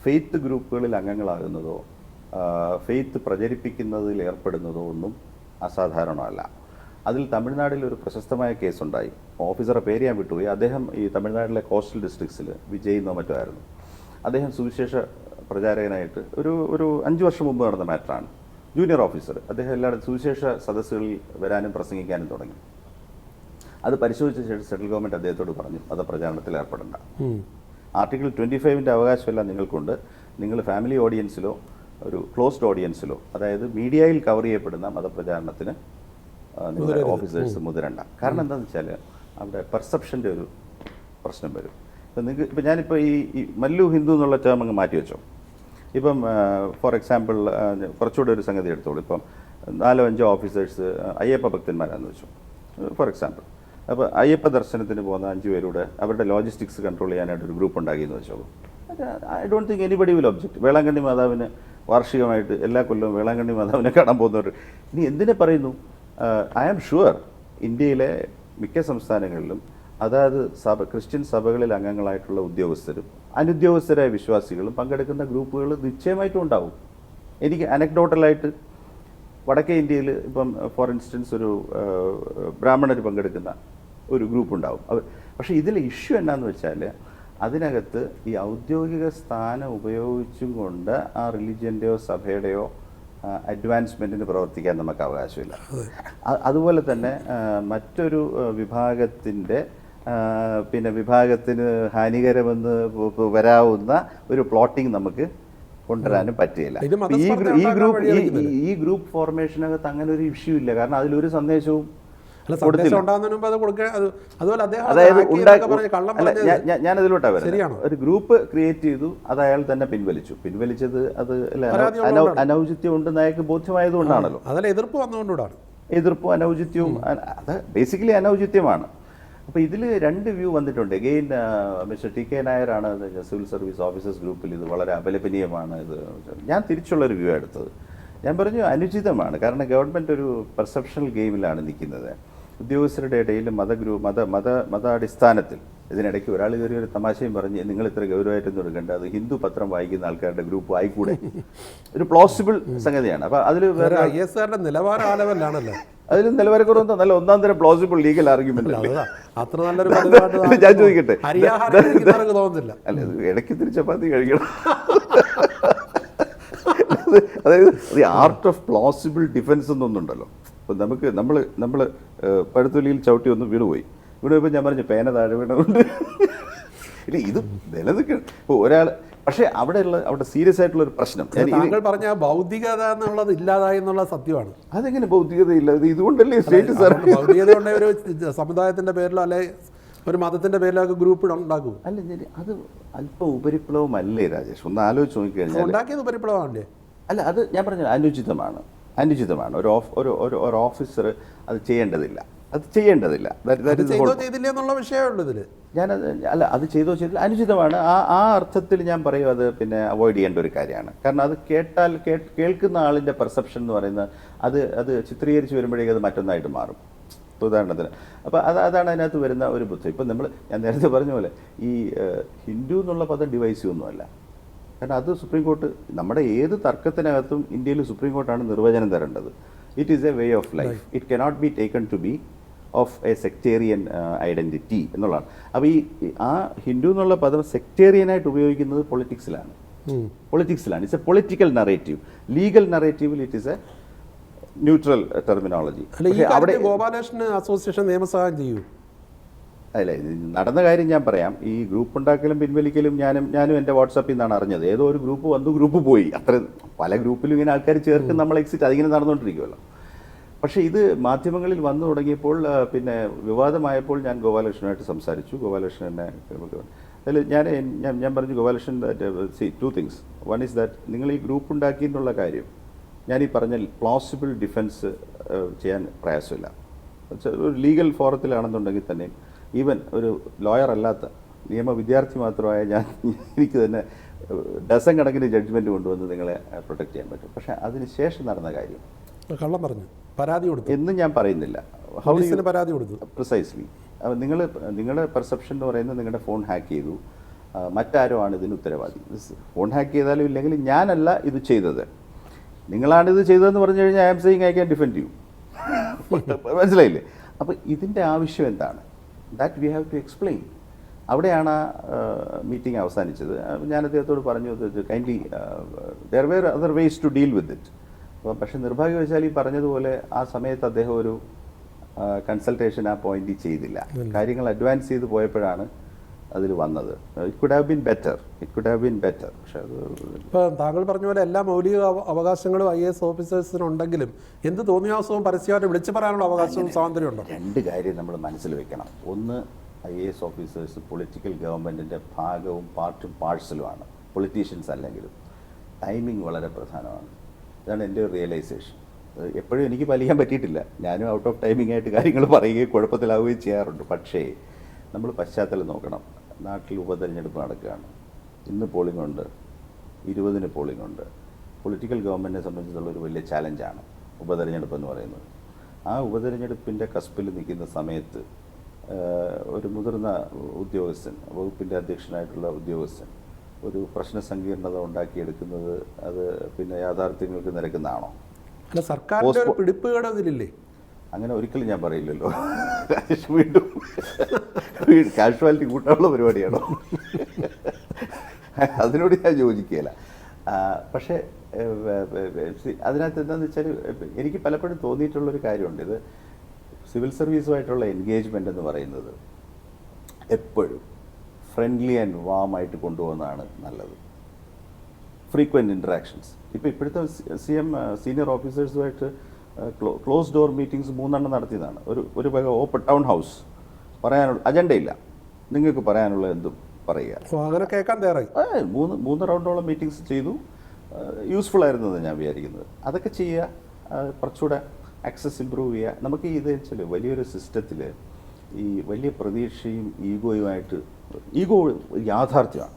ഫെയ്ത്ത് ഗ്രൂപ്പുകളിൽ അംഗങ്ങളാകുന്നതോ ഫെയ്ത്ത് പ്രചരിപ്പിക്കുന്നതിൽ ഏർപ്പെടുന്നതോ ഒന്നും അസാധാരണമല്ല. അതിൽ തമിഴ്നാട്ടിൽ ഒരു പ്രശസ്തമായ കേസുണ്ടായി. ഓഫീസറെ പേര് ഞാൻ വിട്ടുപോയി. അദ്ദേഹം ഈ തമിഴ്നാട്ടിലെ കോസ്റ്റൽ ഡിസ്ട്രിക്ട്സിൽ വിജയ് എന്നോ മറ്റോ ആയിരുന്നു. അദ്ദേഹം സുവിശേഷ പ്രചാരകനായിട്ട് ഒരു 5 വർഷം മുമ്പ് നടന്ന മാറ്ററാണ്. Junior officer. അദ്ദേഹം എല്ലായിടും സുവിശേഷ സദസ്സുകളിൽ വരാനും പ്രസംഗിക്കാനും തുടങ്ങി. അത് പരിശോധിച്ച ശേഷം സെൻട്രൽ ഗവൺമെൻറ് അദ്ദേഹത്തോട് പറഞ്ഞു, മതപ്രചാരണത്തിൽ ഏർപ്പെടേണ്ട. ആർട്ടിക്കിൾ 25ൻ്റെ അവകാശമെല്ലാം നിങ്ങൾക്കുണ്ട്. നിങ്ങൾ ഫാമിലി ഓഡിയൻസിലോ ഒരു ക്ലോസ്ഡ് ഓഡിയൻസിലോ, അതായത് മീഡിയയിൽ കവർ ചെയ്യപ്പെടുന്ന മതപ്രചാരണത്തിന് നിങ്ങളുടെ ഓഫീസേഴ്സ് മുതിരണ്ട. കാരണം എന്താണെന്ന് വെച്ചാൽ അവിടെ പെർസെപ്ഷൻ്റെ ഒരു പ്രശ്നം വരും. ഇപ്പം ഞാനിപ്പോൾ ഈ മല്ലു ഹിന്ദു എന്നുള്ള ടേം അങ്ങ് മാറ്റി വെച്ചോ. ഇപ്പം ഫോർ എക്സാമ്പിൾ കുറച്ചുകൂടെ ഒരു സംഗതി എടുത്തോളൂ. ഇപ്പം 4-5 ഓഫീസേഴ്സ് അയ്യപ്പ ഭക്തന്മാരാണെന്ന് വെച്ചു, ഫോർ എക്സാമ്പിൾ. അപ്പോൾ അയ്യപ്പ ദർശനത്തിന് പോകുന്ന 5 പേരുടെ അവരുടെ ലോജിസ്റ്റിക്സ് കൺട്രോൾ ചെയ്യാനായിട്ട് ഒരു ഗ്രൂപ്പ് ഉണ്ടാക്കിയെന്ന് വെച്ചോളൂ. I don't think anybody will object. Velankanni മാതാവിന് വാർഷികമായിട്ട് എല്ലാ കൊല്ലവും വേളാങ്കണ്ണി മാതാവിനെ കാണാൻ പോകുന്നവർ ഇനി എന്തിനെ പറയുന്നു? ഐ ആം ഷുവർ ഇന്ത്യയിലെ മിക്ക സംസ്ഥാനങ്ങളിലും അതായത് ക്രിസ്ത്യൻ സഭകളിൽ അംഗങ്ങളായിട്ടുള്ള ഉദ്യോഗസ്ഥരും അനുദ്യോഗസ്ഥരായ വിശ്വാസികളും പങ്കെടുക്കുന്ന ഗ്രൂപ്പുകൾ നിശ്ചയമായിട്ടും ഉണ്ടാവും. എനിക്ക് അനക്ഡോട്ടലായിട്ട് വടക്കേ ഇന്ത്യയിൽ ഇപ്പം ഫോർ ഇൻസ്റ്റൻസ് ഒരു ബ്രാഹ്മണർ പങ്കെടുക്കുന്ന ഒരു ഗ്രൂപ്പ് ഉണ്ടാവും. പക്ഷേ ഇതിലെ ഇഷ്യൂ എന്നാന്ന് വെച്ചാൽ അതിനകത്ത് ഈ ഔദ്യോഗിക സ്ഥാനം ഉപയോഗിച്ചും കൊണ്ട് ആ റിലിജിയൻ്റെയോ സഭയുടെയോ അഡ്വാൻസ്മെൻറ്റിന് പ്രവർത്തിക്കാൻ നമുക്ക് അവകാശമില്ല. അതുപോലെ തന്നെ മറ്റൊരു വിഭാഗത്തിൻ്റെ വിഭാഗത്തിന് ഹാനികരമെന്ന് വരാവുന്ന ഒരു പ്ലോട്ടിങ് നമുക്ക് കൊണ്ടുവരാനും പറ്റുകയില്ല. ഈ ഗ്രൂപ്പ് ഫോർമേഷനകത്ത് അങ്ങനെ ഒരു ഇഷ്യൂ ഇല്ല. കാരണം അതിലൊരു സന്ദേശവും ഞാൻ അതിലോട്ടാ വരുന്നത്. ഒരു ഗ്രൂപ്പ് ക്രിയേറ്റ് ചെയ്തു, അത് അയാൾ തന്നെ പിൻവലിച്ചത് അത് അനൗചിത്യം ഉണ്ടെന്ന് അയാൾക്ക് ബോധ്യമായതുകൊണ്ടാണല്ലോ. എതിർപ്പും അനൗചിത്യവും അത് ബേസിക്കലി അനൗചിത്യമാണ്. അപ്പോൾ ഇതിൽ 2 വ്യൂ വന്നിട്ടുണ്ട്. എഗെയിൻ മിസ്റ്റർ TK നായരാണ് സിവിൽ സർവീസ് ഓഫീസേഴ്സ് ഗ്രൂപ്പിൽ ഇത് വളരെ അപലപനീയമാണ്. ഇത് ഞാൻ തിരിച്ചുള്ളൊരു വ്യൂ എടുത്തത്. ഞാൻ പറഞ്ഞു അനുചിതമാണ്. കാരണം ഗവൺമെൻറ് ഒരു പെർസെപ്ഷണൽ ഗെയിമിലാണ് നിൽക്കുന്നത്. ഉദ്യോഗസ്ഥരുടെ ഇടയിൽ മതാടിസ്ഥാനത്തിൽ ഇതിനിടയ്ക്ക് ഒരാൾ കയറി ഒരു തമാശയും പറഞ്ഞ് നിങ്ങൾ ഇത്ര ഗൗരവമായിട്ടൊന്നും എടുക്കേണ്ട, അത് ഹിന്ദു പത്രം വായിക്കുന്ന ആൾക്കാരുടെ ഗ്രൂപ്പ് ആയിക്കൂടെ, ഒരു പ്ലോസിബിൾ സംഗതിയാണ്. അപ്പോൾ അതിൽ നിലവാരമാണല്ലോ, അതിൽ നിലവാരക്കുറവെന്താ, നല്ല 1-ാം തരം പ്ലോസിബിൾ ലീഗൽ ആർഗ്യുമെന്റ്. ഞാൻ ചോദിക്കട്ടെ, അല്ല ഇടയ്ക്ക് ഇത്തിരി ചപ്പാത്തി കഴിക്കണം. അതായത് the art of plausible defence എന്നൊന്നുണ്ടല്ലോ. അപ്പം നമ്മൾ പഴുത്തൊലിയിൽ ചവിട്ടി ഒന്ന് വീണുപോയി. വീണുപോയപ്പോൾ ഞാൻ പറഞ്ഞു പേന താഴെ വീണതുകൊണ്ട് ഇല്ല, ഇത് നിലനിൽക്കണം. ഇപ്പോൾ ഒരാൾ പക്ഷേ അവിടെ സീരിയസ് ആയിട്ടുള്ള ഒരു പ്രശ്നം താങ്കൾ പറഞ്ഞ ഭൗതികത എന്നുള്ളത് ഇല്ലാതായി എന്നുള്ള സത്യമാണ്. അതെങ്ങനെ ഭൗതികത ഇല്ല? ഇതുകൊണ്ടല്ലേ സ്റ്റേറ്റ് സാർ ഭൗതികത കൊണ്ട് ഒരു സമുദായത്തിൻ്റെ പേരിലോ അല്ലെ ഒരു മതത്തിൻ്റെ പേരിലോ ഒക്കെ ഗ്രൂപ്പ് ഉണ്ടാക്കും. അല്ല, അത് അല്പം ഉപരിപ്ലവമല്ലേ രാജേഷ്? ഒന്ന് ആലോചിച്ച് നോക്കിക്കഴിഞ്ഞാൽ ഉണ്ടാക്കിയത് ഉപരിപ്ലവമല്ലേ? അല്ല, അത് ഞാൻ പറഞ്ഞത് അനുചിതമാണ്. ഒരു ഓഫീസർ അത് ചെയ്യേണ്ടതില്ല. അത് ചെയ്തോ ചെയ്തില്ല അനുചിതമാണ്. ആ അർത്ഥത്തിൽ ഞാൻ പറയും അത് അവോയ്ഡ് ചെയ്യേണ്ട ഒരു കാര്യമാണ്. കാരണം അത് കേൾക്കുന്ന ആളിൻ്റെ പെർസെപ്ഷൻ എന്ന് പറയുന്നത് അത് ചിത്രീകരിച്ച് വരുമ്പോഴേക്കും അത് മറ്റൊന്നായിട്ട് മാറും. ഉദാഹരണത്തിന് അപ്പോൾ അതാണ് അതിനകത്ത് വരുന്ന ഒരു ബുദ്ധി. ഇപ്പം ഞാൻ നേരത്തെ പറഞ്ഞ പോലെ ഈ ഹിന്ദു എന്നുള്ള പദം ഡിവൈസീവ് ഒന്നുമല്ല. കാരണം അത് സുപ്രീം കോർട്ട്, നമ്മുടെ ഏത് തർക്കത്തിനകത്തും ഇന്ത്യയിൽ സുപ്രീം കോർട്ടാണ് നിർവചനം തരേണ്ടത്. It is a way of life. It cannot be taken to be of a sectarian identity എന്നുള്ളതാണ്. അപ്പോൾ ആ ഹിന്ദു എന്നുള്ള പദം സെക്ടേറിയനായിട്ട് ഉപയോഗിക്കുന്നത് പൊളിറ്റിക്സിലാണ്. പൊളിറ്റിക്സിലാണ്. It's a political narrative. Legal നറേറ്റീവിൽ it is a neutral terminology. അവിടെ ഗോപാലകൃഷ്ണൻ അസോസിയേഷൻ നിയമസഹായം ചെയ്യൂ? അല്ല, നടന്ന കാര്യം ഞാൻ പറയാം. ഈ ഗ്രൂപ്പ് ഉണ്ടാക്കലും പിൻവലിക്കലും ഞാനും എൻ്റെ വാട്സാപ്പിൽ നിന്നാണ് അറിഞ്ഞത്. ഏതോ ഒരു ഗ്രൂപ്പ് വന്നു, ഗ്രൂപ്പ് പോയി. അത്ര പല ഗ്രൂപ്പിലും ഇങ്ങനെ ആൾക്കാർ ചേർക്കും, നമ്മൾ എക്സിറ്റ്, അതിങ്ങനെ നടന്നുകൊണ്ടിരിക്കുമല്ലോ. പക്ഷേ ഇത് മാധ്യമങ്ങളിൽ വന്നു തുടങ്ങിയപ്പോൾ, പിന്നെ വിവാദമായപ്പോൾ ഞാൻ ഗോപാലകൃഷ്ണനായിട്ട് സംസാരിച്ചു. ഗോപാലകൃഷ്ണൻ എന്നെ അതിൽ ഞാൻ പറഞ്ഞു, Gopalakrishnan C 2 things. One is that നിങ്ങൾ ഈ ഗ്രൂപ്പ് ഉണ്ടാക്കി എന്നുള്ള കാര്യം ഞാൻ ഈ പറഞ്ഞ പ്ലോസിബിൾ ഡിഫൻസ് ചെയ്യാൻ പ്രയാസമില്ല. ഒരു ലീഗൽ ഫോറത്തിലാണെന്നുണ്ടെങ്കിൽ തന്നെ ഈവൻ ഒരു ലോയർ അല്ലാത്ത നിയമ വിദ്യാർത്ഥി മാത്രമായ എനിക്ക് തന്നെ ഡസൻ കണക്കിന് ജഡ്ജ്മെൻറ്റ് കൊണ്ടുവന്ന് നിങ്ങളെ പ്രൊട്ടക്റ്റ് ചെയ്യാൻ പറ്റും. പക്ഷേ അതിന് ശേഷം നടന്ന കാര്യം കള്ളം പറഞ്ഞു, പരാതി കൊടുത്തു എന്നും ഞാൻ പറയുന്നില്ല. പരാതി കൊടുത്തു പ്രിസൈസ്ലി. നിങ്ങളുടെ പെർസെപ്ഷൻ എന്ന് പറയുന്നത് നിങ്ങളുടെ ഫോൺ ഹാക്ക് ചെയ്തു, മറ്റാരോ ആണ് ഇതിന് ഉത്തരവാദി. ഫോൺ ഹാക്ക് ചെയ്താലും ഇല്ലെങ്കിലും ഞാനല്ല ഇത് ചെയ്തത്, നിങ്ങളാണ് ഇത് ചെയ്തതെന്ന് പറഞ്ഞു കഴിഞ്ഞാൽ I am saying I can defend you. മനസ്സിലായില്ലേ? അപ്പോൾ ഇതിൻ്റെ ആവശ്യം എന്താണ്? That we have to explain. അവിടെയാണ് ആ മീറ്റിംഗ് അവസാനിച്ചത്. ഞാൻ അദ്ദേഹത്തോട് പറഞ്ഞു, kindly there were other ways to deal with it. പക്ഷേ നിർഭാഗ്യവശാൽ ഈ പറഞ്ഞതുപോലെ ആ സമയത്ത് അദ്ദേഹം ഒരു കൺസൾട്ടേഷൻ ആ പോയിന്റിൽ ചെയ്തില്ല. കാര്യങ്ങൾ അഡ്വാൻസ് ചെയ്ത് പോയപ്പോഴാണ് അതിൽ വന്നത്. It could have been better. പക്ഷേ അത് ഇപ്പോൾ താങ്കൾ പറഞ്ഞ പോലെ എല്ലാ മൗലിക അവകാശങ്ങളും IAS ഓഫീസേഴ്സിനുണ്ടെങ്കിലും എന്ത് തോന്നിയാസവും പരസ്യമായിട്ട് വിളിച്ചു പറയാനുള്ള അവകാശവും സ്വാതന്ത്ര്യമുണ്ടോ? 2 കാര്യം നമ്മൾ മനസ്സിൽ വെക്കണം. ഒന്ന്, IAS ഓഫീസേഴ്സ് പൊളിറ്റിക്കൽ ഗവൺമെൻറ്റിൻ്റെ ഭാഗവും പാർട്ടും പാഴ്സലുമാണ്, പൊളിറ്റീഷ്യൻസ് അല്ലെങ്കിലും. ടൈമിംഗ് വളരെ പ്രധാനമാണ്. ഇതാണ് എൻ്റെ ഒരു റിയലൈസേഷൻ. എപ്പോഴും എനിക്ക് പാലിക്കാൻ പറ്റിയിട്ടില്ല. ഞാനും ഔട്ട് ഓഫ് ടൈമിംഗ് ആയിട്ട് കാര്യങ്ങൾ പറയുകയും കുഴപ്പത്തിലാവുകയും ചെയ്യാറുണ്ട്. പക്ഷേ നമ്മൾ പശ്ചാത്തലം നോക്കണം. നാട്ടിൽ ഉപതെരഞ്ഞെടുപ്പ് നടക്കുകയാണ്. ഇന്ന് പോളിംഗ് ഉണ്ട്, 20-ന് പോളിംഗ് ഉണ്ട്. പൊളിറ്റിക്കൽ ഗവൺമെൻറ്റിനെ സംബന്ധിച്ചുള്ള ഒരു വലിയ ചാലഞ്ചാണ് ഉപതെരഞ്ഞെടുപ്പ് എന്ന് പറയുന്നത്. ആ ഉപതെരഞ്ഞെടുപ്പിൻ്റെ കസ്പിൽ നിൽക്കുന്ന സമയത്ത് ഒരു മുതിർന്ന ഉദ്യോഗസ്ഥൻ, വകുപ്പിൻ്റെ അധ്യക്ഷനായിട്ടുള്ള ഉദ്യോഗസ്ഥൻ ഒരു പ്രശ്ന സങ്കീർണത ഉണ്ടാക്കിയെടുക്കുന്നത് അത് പിന്നെ യാഥാർത്ഥ്യങ്ങൾക്ക് നിരക്കുന്നതാണോ? അല്ല, സർക്കാരിൻ്റെ ഒരു പിടിപ്പുകേട് അതിലില്ലേ? അങ്ങനെ ഒരിക്കലും ഞാൻ പറയില്ലല്ലോ. വീണ്ടും കാഷ്വാലിറ്റി കൂട്ടാനുള്ള പരിപാടിയാണോ? അതിനോട് ഞാൻ യോജിക്കുകയില്ല. പക്ഷേ അതിനകത്ത് എന്താണെന്ന് വെച്ചാൽ, എനിക്ക് പലപ്പോഴും തോന്നിയിട്ടുള്ളൊരു കാര്യമുണ്ട്. ഇത് സിവിൽ സർവീസുമായിട്ടുള്ള എൻഗേജ്മെൻ്റ് എന്ന് പറയുന്നത് എപ്പോഴും ഫ്രണ്ട്ലി ആൻഡ് വാം ആയിട്ട് കൊണ്ടുപോകുന്നതാണ് നല്ലത്. Frequent interactions. ഇപ്പോഴത്തെ സീനിയർ ഓഫീസേഴ്സുമായിട്ട് ക്ലോസ് ഡോർ മീറ്റിംഗ്സ് 3 നടത്തിയതാണ്. ഒരു വക ഓപ്പൺ ടൗൺ ഹൗസ്. പറയാനുള്ള അജണ്ടയില്ല, നിങ്ങൾക്ക് പറയാനുള്ള എന്തും പറയുക. അങ്ങനെ കേൾക്കാൻ തയ്യാറായി. 3 റൗണ്ടോളം മീറ്റിംഗ്സ് ചെയ്തു. യൂസ്ഫുൾ ആയിരുന്നത് ഞാൻ വിചാരിക്കുന്നത്. അതൊക്കെ ചെയ്യുക, കുറച്ചുകൂടെ ആക്സസ് ഇമ്പ്രൂവ് ചെയ്യുക. നമുക്ക് ഇത് വെച്ചാൽ വലിയൊരു സിസ്റ്റത്തിൽ ഈ വലിയ പ്രതീക്ഷയും ഈഗോയുമായിട്ട്, ഈഗോ യാഥാർത്ഥ്യമാണ്.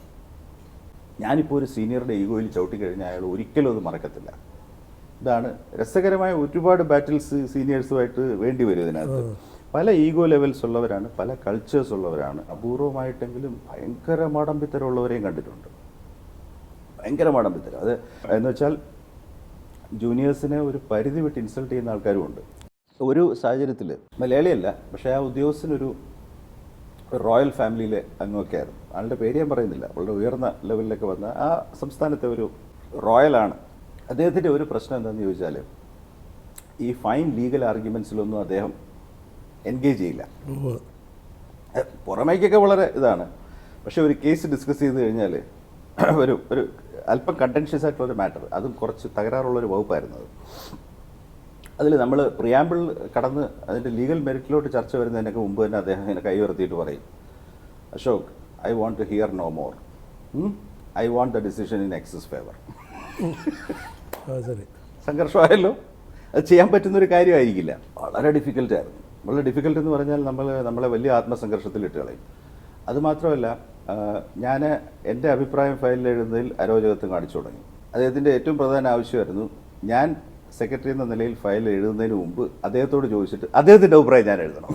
ഞാനിപ്പോൾ ഒരു സീനിയറുടെ ഈഗോയിൽ ചവിട്ടിക്കഴിഞ്ഞാൽ അയാൾ ഒരിക്കലും അത് മറക്കത്തില്ല. ഇതാണ് രസകരമായ ഒരുപാട് ബാറ്റിൽസ് സീനിയേഴ്സുമായിട്ട് വേണ്ടി വരും. ഇതിനകത്ത് പല ഈഗോ ലെവൽസ് ഉള്ളവരാണ്, പല കൾച്ചേഴ്സ് ഉള്ളവരാണ്. അപൂർവമായിട്ടെങ്കിലും ഭയങ്കര മാടമ്പിത്തരമുള്ളവരെയും കണ്ടിട്ടുണ്ട്. ഭയങ്കര മാടമ്പിത്തരം. അത് എന്ന് വെച്ചാൽ ജൂനിയേഴ്സിനെ ഒരു പരിധി വിട്ട് ഇൻസൾട്ട് ചെയ്യുന്ന ആൾക്കാരും ഉണ്ട്. ഒരു സാഹചര്യത്തിൽ മലയാളിയല്ല, പക്ഷേ ആ ഉദ്യോഗസ്ഥനൊരു റോയൽ ഫാമിലിയിലെ അംഗമൊക്കെ ആയിരുന്നു. ആളുടെ പേര് ഞാൻ പറയുന്നില്ല. വളരെ ഉയർന്ന ലെവലിലൊക്കെ വന്ന ആ സംസ്ഥാനത്തെ ഒരു റോയലാണ്. അദ്ദേഹത്തിൻ്റെ ഒരു പ്രശ്നം എന്താണെന്ന് ചോദിച്ചാൽ, ഈ ഫൈൻ ലീഗൽ ആർഗ്യുമെൻസിലൊന്നും അദ്ദേഹം എൻഗേജ് ചെയ്യില്ല. പുറമേക്കൊക്കെ വളരെ ഇതാണ്. പക്ഷേ ഒരു കേസ് ഡിസ്കസ് ചെയ്ത് കഴിഞ്ഞാൽ ഒരു അല്പം കണ്ടൻഷ്യസ് ആയിട്ടുള്ളൊരു മാറ്റർ, അതും കുറച്ച് തകരാറുള്ളൊരു വകുപ്പായിരുന്നു അത്. അതിൽ നമ്മൾ പ്രിയാമ്പിൾ കടന്ന് അതിൻ്റെ ലീഗൽ മെറിറ്റിലോട്ട് ചർച്ച വരുന്നതിനൊക്കെ മുമ്പ് തന്നെ അദ്ദേഹം ഇങ്ങനെ കൈ ഉയർത്തിയിട്ട് പറയും, Ashok, I want to hear no more, I want the decision in excess favour. സംഘർഷമായല്ലോ. അത് ചെയ്യാൻ പറ്റുന്നൊരു കാര്യമായിരിക്കില്ല. വളരെ ഡിഫിക്കൽട്ടായിരുന്നു. വളരെ ഡിഫിക്കൽട്ട് എന്ന് പറഞ്ഞാൽ നമ്മളെ വലിയ ആത്മസംഘർഷത്തിലിട്ട് കളയും. അതുമാത്രമല്ല, ഞാൻ എൻ്റെ അഭിപ്രായം ഫയലിൽ എഴുതുന്നതിൽ അരോചകത്വം കാണിച്ചു തുടങ്ങി. അദ്ദേഹത്തിൻ്റെ ഏറ്റവും പ്രധാന ആവശ്യമായിരുന്നു, ഞാൻ സെക്രട്ടറി എന്ന നിലയിൽ ഫയൽ എഴുതുന്നതിന് മുമ്പ് അദ്ദേഹത്തോട് ചോദിച്ചിട്ട് അദ്ദേഹത്തിൻ്റെ അഭിപ്രായം ഞാൻ എഴുതണം.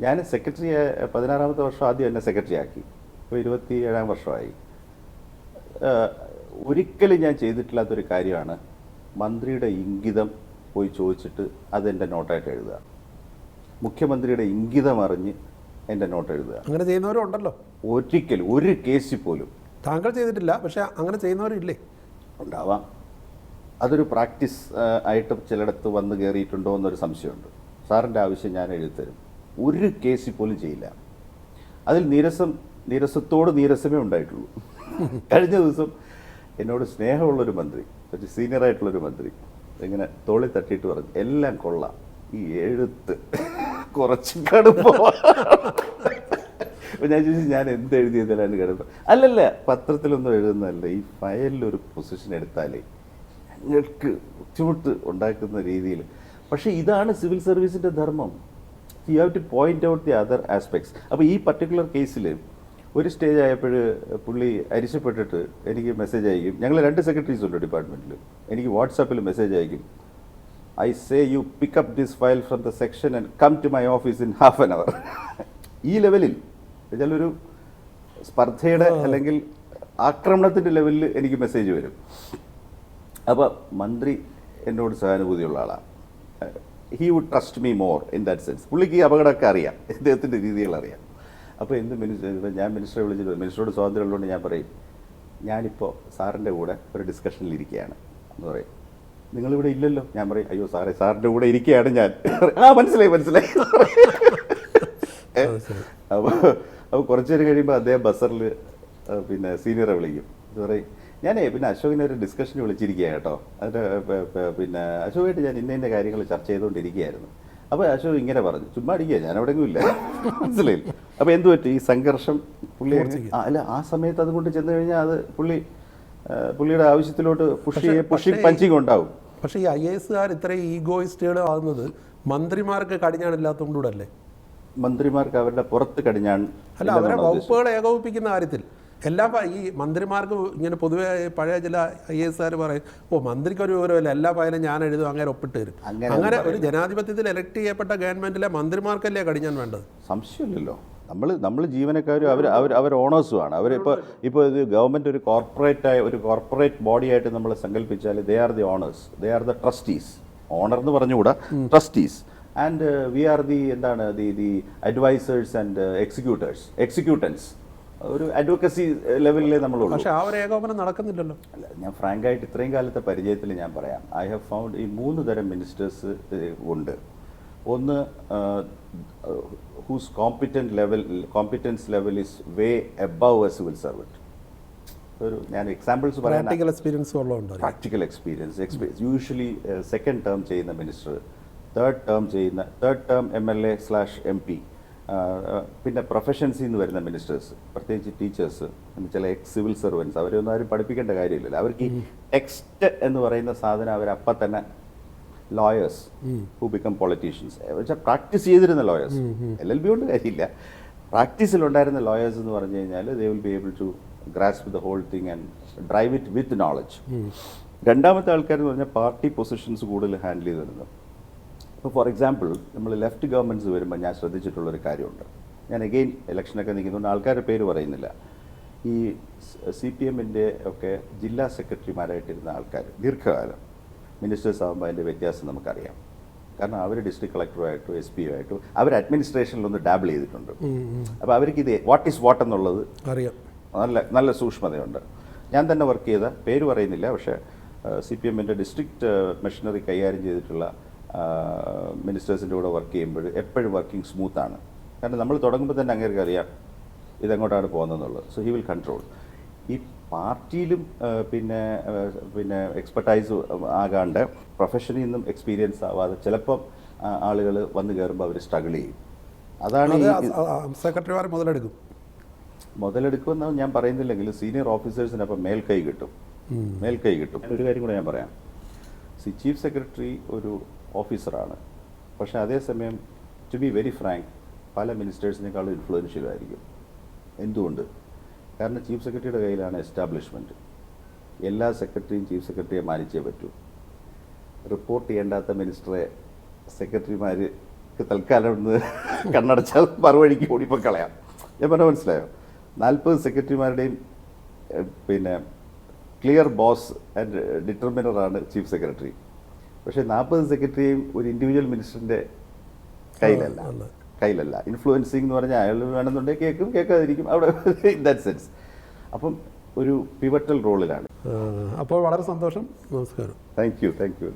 ഞാൻ സെക്രട്ടറി 16ാമത്തെ വർഷം ആദ്യം എന്നെ സെക്രട്ടറി ആക്കി. ഇപ്പോൾ 27ാം വർഷമായി. ഒരിക്കലും ഞാൻ ചെയ്തിട്ടില്ലാത്തൊരു കാര്യമാണ് മന്ത്രിയുടെ ഇംഗിതം പോയി ചോദിച്ചിട്ട് അതെൻ്റെ നോട്ടായിട്ട് എഴുതുക. മുഖ്യമന്ത്രിയുടെ ഇംഗിതം അറിഞ്ഞ് എൻ്റെ നോട്ട് എഴുതുക. അങ്ങനെ ചെയ്യുന്നവരും ഉണ്ടല്ലോ. ഒരിക്കലും ഒരു കേസിൽ പോലും. താങ്കൾ ചെയ്തിട്ടില്ല, പക്ഷെ അങ്ങനെ ചെയ്യുന്നവരില്ലേ? ഉണ്ടാവാം. അതൊരു പ്രാക്ടീസ് ആയിട്ട് ചിലയിടത്ത് വന്ന് കയറിയിട്ടുണ്ടോ എന്നൊരു സംശയമുണ്ട്. സാറിൻ്റെ ആവശ്യം ഞാൻ എഴുതിത്തരും. ഒരു കേസിൽ പോലും ചെയ്യില്ല. അതിൽ നീരസത്തോട് നീരസമേ ഉണ്ടായിട്ടുള്ളൂ. കഴിഞ്ഞ ദിവസം എന്നോട് സ്നേഹമുള്ളൊരു മന്ത്രി, ഒരു സീനിയറായിട്ടുള്ളൊരു മന്ത്രി ഇങ്ങനെ തോളി തട്ടിയിട്ട് പറഞ്ഞു, എല്ലാം കൊള്ളാം, ഈ എഴുത്ത് കുറച്ച് കടുപ്പമാണ്. അപ്പോൾ ഞാൻ ചോദിച്ചു, ഞാൻ എന്ത് എഴുതിയതിലാണ് കടുപ്പം? അല്ലല്ല, പത്രത്തിലൊന്നും എഴുതുന്നതല്ല, ഈ ഫയലിലൊരു പൊസിഷൻ എടുത്താലേ ഞങ്ങൾക്ക് ബുദ്ധിമുട്ട് ഉണ്ടാക്കുന്ന രീതിയിൽ. പക്ഷേ ഇതാണ് സിവിൽ സർവീസിൻ്റെ ധർമ്മം. You have two point out the other aspects. അപ്പോൾ ഈ പർട്ടിക്കുലർ കേസിൽ ഒരു സ്റ്റേജ് ആയപ്പോൾ പുള്ളി അരിശപ്പെട്ടിട്ട് എനിക്ക് മെസ്സേജ് അയക്കും. ഞങ്ങൾ 2 സെക്രട്ടറീസ് ഉണ്ട് ഡിപ്പാർട്ട്മെൻറ്റിൽ. എനിക്ക് വാട്സാപ്പിൽ മെസ്സേജ് അയക്കും, I say you pick up this file from the section and come to my office in half an hour. ഈ ലെവലിൽ ഒരു സ്പർദ്ധയുടെ അല്ലെങ്കിൽ ആക്രമണത്തിൻ്റെ ലെവലിൽ എനിക്ക് മെസ്സേജ് വരും. അപ്പോൾ മന്ത്രി എന്നോട് സഹാനുഭൂതിയുള്ള ആളാണ്. He would trust me more in that sense. പുള്ളിക്ക് ഈ അപകടമൊക്കെ അറിയാം, ഇദ്ദേഹത്തിൻ്റെ രീതികൾ അറിയാം. അപ്പോൾ എന്ത് ഞാൻ മിനിസ്റ്ററെ വിളിച്ചിട്ട്, മിനിസ്റ്ററോട് സ്വാതന്ത്ര്യം ഉള്ളതുകൊണ്ട് ഞാൻ പറയും, ഞാനിപ്പോൾ സാറിൻ്റെ കൂടെ ഒരു ഡിസ്കഷനിലിരിക്കുകയാണ് എന്ന് പറയും. നിങ്ങളിവിടെ ഇല്ലല്ലോ. ഞാൻ പറയും, അയ്യോ സാറേ, സാറിൻ്റെ കൂടെ ഇരിക്കുകയാണ് ഞാൻ. മനസ്സിലായി. അപ്പോൾ കുറച്ച് നേരം കഴിയുമ്പോൾ അദ്ദേഹം ബസറിൽ പിന്നെ സീനിയറെ വിളിക്കും. എന്ന് പറയും, ഞാനേ പിന്നെ അശോകിനെ ഒരു ഡിസ്കഷന് വിളിച്ചിരിക്കുകയാണ് കേട്ടോ, അതിൻ്റെ പിന്നെ അശോകായിട്ട് ഞാൻ ഇന്ന കാര്യങ്ങൾ ചർച്ച ചെയ്തുകൊണ്ടിരിക്കുകയായിരുന്നു. അപ്പോൾ അശോക് ഇങ്ങനെ പറഞ്ഞു, ചുമ്മാ അടിക്കുക, ഞാൻ എവിടെയെങ്കിലും ഇല്ല. മനസ്സിലായി. അപ്പോൾ എന്തു പറ്റി ഈ സംഘർഷം? പുള്ളി അല്ല, ആ സമയത്ത് അതുകൊണ്ട് ചെന്ന് കഴിഞ്ഞാൽ അത് പുള്ളിയുടെ ആവശ്യത്തിലോട്ട് പുഷിങ് പഞ്ചിങ് ഉണ്ടാവും. പക്ഷേ ഈ IASകാർ ഇത്രയും ഈഗോയിസ്റ്റുകൾ ആകുന്നത് മന്ത്രിമാർക്ക് കടിഞ്ഞാണില്ലാത്തതുകൊണ്ടല്ലേ? മന്ത്രിമാർക്ക് അവരുടെ പുറത്ത് കടിഞ്ഞാൺ അല്ല, അവരെ വകുപ്പുകൾ ഏകോപിപ്പിക്കുന്ന കാര്യത്തിൽ ഈ മന്ത്രിമാർക്ക് ഇങ്ങനെ പൊതുവെ പഴയ ചില IASകാർ പറയും, മന്ത്രിക്ക് ഒരു വിവരമില്ല, എല്ലാ ഫയലും ഞാൻ എഴുതും, അങ്ങനെ ഒപ്പിട്ട് തരും. അങ്ങനെ ഒരു ജനാധിപത്യത്തിൽ ഇലക്ട് ചെയ്യപ്പെട്ട ഗവൺമെന്റിലെ മന്ത്രിമാർക്കല്ലേ കടിഞ്ഞാൻ വേണ്ടത്? സംശയമില്ലല്ലോ. നമ്മൾ ജീവനക്കാരും അവർ ഓണേഴ്സുമാണ്. ഇപ്പോൾ ഇത് ഗവൺമെൻറ് ഒരു കോർപ്പറേറ്റ് ബോഡി ആയിട്ട് നമ്മൾ സങ്കല്പിച്ചാൽ they are the owners, they are the trustees. Owner എന്ന് പറഞ്ഞുകൂടാ, trustees. And we are the the advisers and executants. ഒരു അഡ്വക്കസി ലെവലിലേ നമ്മളുള്ളൂ. പക്ഷേ ആ ഒരു ഏകോപനം നടക്കുന്നില്ലല്ലോ. അല്ല, ഞാൻ ഫ്രാങ്കായിട്ട് ഇത്രയും കാലത്തെ പരിചയത്തിൽ ഞാൻ പറയാം, ഐ ഹാവ് ഫൗണ്ട് ഈ 3 തരം മിനിസ്റ്റേഴ്സ് ഉണ്ട്. ഒന്ന് whose competence level is way above a civil servant. ഞാൻ എക്സാമ്പിൾസ് പറയാം. Practical experience usually second term ചെയ്യുന്ന മിനിസ്റ്റർ, തേർഡ് ടേം MLA/MP, പിന്നെ പ്രൊഫഷൻസിൽ നിന്ന് വരുന്ന മിനിസ്റ്റേഴ്സ്, പ്രത്യേകിച്ച് ടീച്ചേഴ്സ്, ചില സിവിൽ സർവൻസ്, അവരൊന്നും ആരും പഠിപ്പിക്കേണ്ട കാര്യമില്ലല്ലോ. അവർക്ക് ഈ ടെക്സ്റ്റ് എന്ന് പറയുന്ന സാധനം അവരപ്പം തന്നെ lawyers who become politicians, വെച്ചാൽ പ്രാക്ടീസ് ചെയ്തിരുന്ന ലോയേഴ്സ്, LLB കൊണ്ട് കാര്യമില്ല, പ്രാക്ടീസിലുണ്ടായിരുന്ന ലോയേഴ്സ് എന്ന് പറഞ്ഞു കഴിഞ്ഞാൽ they will be able to grasp the whole thing and drive it with knowledge. രണ്ടാമത്തെ ആൾക്കാർ എന്ന് പറഞ്ഞാൽ പാർട്ടി പൊസിഷൻസ് കൂടുതൽ ഹാൻഡിൽ ചെയ്ത് വരുന്നത്. ഇപ്പോൾ ഫോർ എക്സാമ്പിൾ നമ്മൾ ലെഫ്റ്റ് ഗവൺമെൻറ്റ്സ് വരുമ്പോൾ ഞാൻ ശ്രദ്ധിച്ചിട്ടുള്ളൊരു കാര്യമുണ്ട്. ഞാൻ അഗെയിൻ ഇലക്ഷനൊക്കെ നിൽക്കുന്നതുകൊണ്ട് ആൾക്കാരുടെ പേര് പറയുന്നില്ല. ഈ CPM-ൻ്റെ ഒക്കെ ജില്ലാ സെക്രട്ടറിമാരായിട്ടിരുന്ന ആൾക്കാർ ദീർഘകാലം മിനിസ്റ്റേഴ്സ് ആകുമ്പോൾ അതിൻ്റെ വ്യത്യാസം നമുക്കറിയാം. കാരണം അവർ ഡിസ്ട്രിക്ട് കളക്ടറുമായിട്ടും SP-ആയിട്ടും അവർ അഡ്മിനിസ്ട്രേഷനിലൊന്ന് ഡാബിൾ ചെയ്തിട്ടുണ്ട്. അപ്പോൾ അവർക്ക് ഇത് വാട്ട് ഈസ് വാട്ട് എന്നുള്ളത് അറിയാം, നല്ല സൂക്ഷ്മതയുണ്ട്. ഞാൻ തന്നെ വർക്ക് ചെയ്ത, പേര് പറയുന്നില്ല, പക്ഷേ CPM-ൻ്റെ ഡിസ്ട്രിക്ട് മെഷീനറി കൈകാര്യം ചെയ്തിട്ടുള്ള മിനിസ്റ്റേഴ്സിൻ്റെ കൂടെ വർക്ക് ചെയ്യുമ്പോൾ എപ്പോഴും വർക്കിംഗ് സ്മൂത്താണ്. കാരണം നമ്മൾ തുടങ്ങുമ്പോൾ തന്നെ അങ്ങേർക്ക് അറിയാം ഇതെങ്ങോട്ടാണ് പോകുന്നതെന്നുള്ളത്. So he will control. ഈ പാർട്ടിയിലും പിന്നെ എക്സ്പെർട്ടൈസ് ആകാണ്ട് പ്രൊഫഷനിൽ നിന്നും എക്സ്പീരിയൻസ് ആവാതെ ചിലപ്പം ആളുകൾ വന്ന് കയറുമ്പോൾ അവർ സ്ട്രഗിൾ ചെയ്യും. അതാണ് സെക്രട്ടറിമാർ മുതലെടുക്കുമെന്ന് ഞാൻ പറയുന്നില്ലെങ്കിൽ സീനിയർ ഓഫീസേഴ്സിന് അപ്പം മേൽക്കൈ കിട്ടും. ഒരു കാര്യം കൂടെ ഞാൻ പറയാം. ചീഫ് സെക്രട്ടറി ഒരു ഓഫീസറാണ്, പക്ഷേ അതേസമയം ടു ബി വെരി ഫ്രാങ്ക് പല മിനിസ്റ്റേഴ്സിനേക്കാളും ഇൻഫ്ലുവൻഷ്യൽ ആയിരിക്കും. എന്തുകൊണ്ട്? കാരണം ചീഫ് സെക്രട്ടറിയുടെ കയ്യിലാണ് എസ്റ്റാബ്ലിഷ്മെൻറ്റ്. എല്ലാ സെക്രട്ടറിയും ചീഫ് സെക്രട്ടറിയെ മാനിച്ചേ പറ്റൂ. റിപ്പോർട്ട് ചെയ്യേണ്ടാത്ത മിനിസ്റ്ററെ സെക്രട്ടറിമാർക്ക് തൽക്കാലം ഒന്ന് കണ്ണടച്ചാൽ മറുവഴിക്ക് ഓടിപ്പോൾ കളയാം. ഞാൻ പറഞ്ഞാൽ മനസ്സിലായോ? 40 സെക്രട്ടറിമാരുടെയും പിന്നെ ക്ലിയർ ബോസ് ആൻഡ് ഡിറ്റർമിനറാണ് ചീഫ് സെക്രട്ടറി. പക്ഷേ 40 സെക്രട്ടറിയും ഒരു ഇൻഡിവിജ്വൽ മിനിസ്റ്ററിൻ്റെ കയ്യിലല്ല. കയ്യിലല്ല. ഇൻഫ്ലുവൻസിങ് എന്ന് പറഞ്ഞാൽ അയാൾ വേണമെന്നുണ്ടെങ്കിൽ കേൾക്കും, കേൾക്കാതിരിക്കും, അവിടെ ഇൻ ദാറ്റ് സെൻസ്. അപ്പം ഒരു പിവറ്റൽ റോളിലാണ്. അപ്പോൾ വളരെ സന്തോഷം. നമസ്കാരം. Thank you.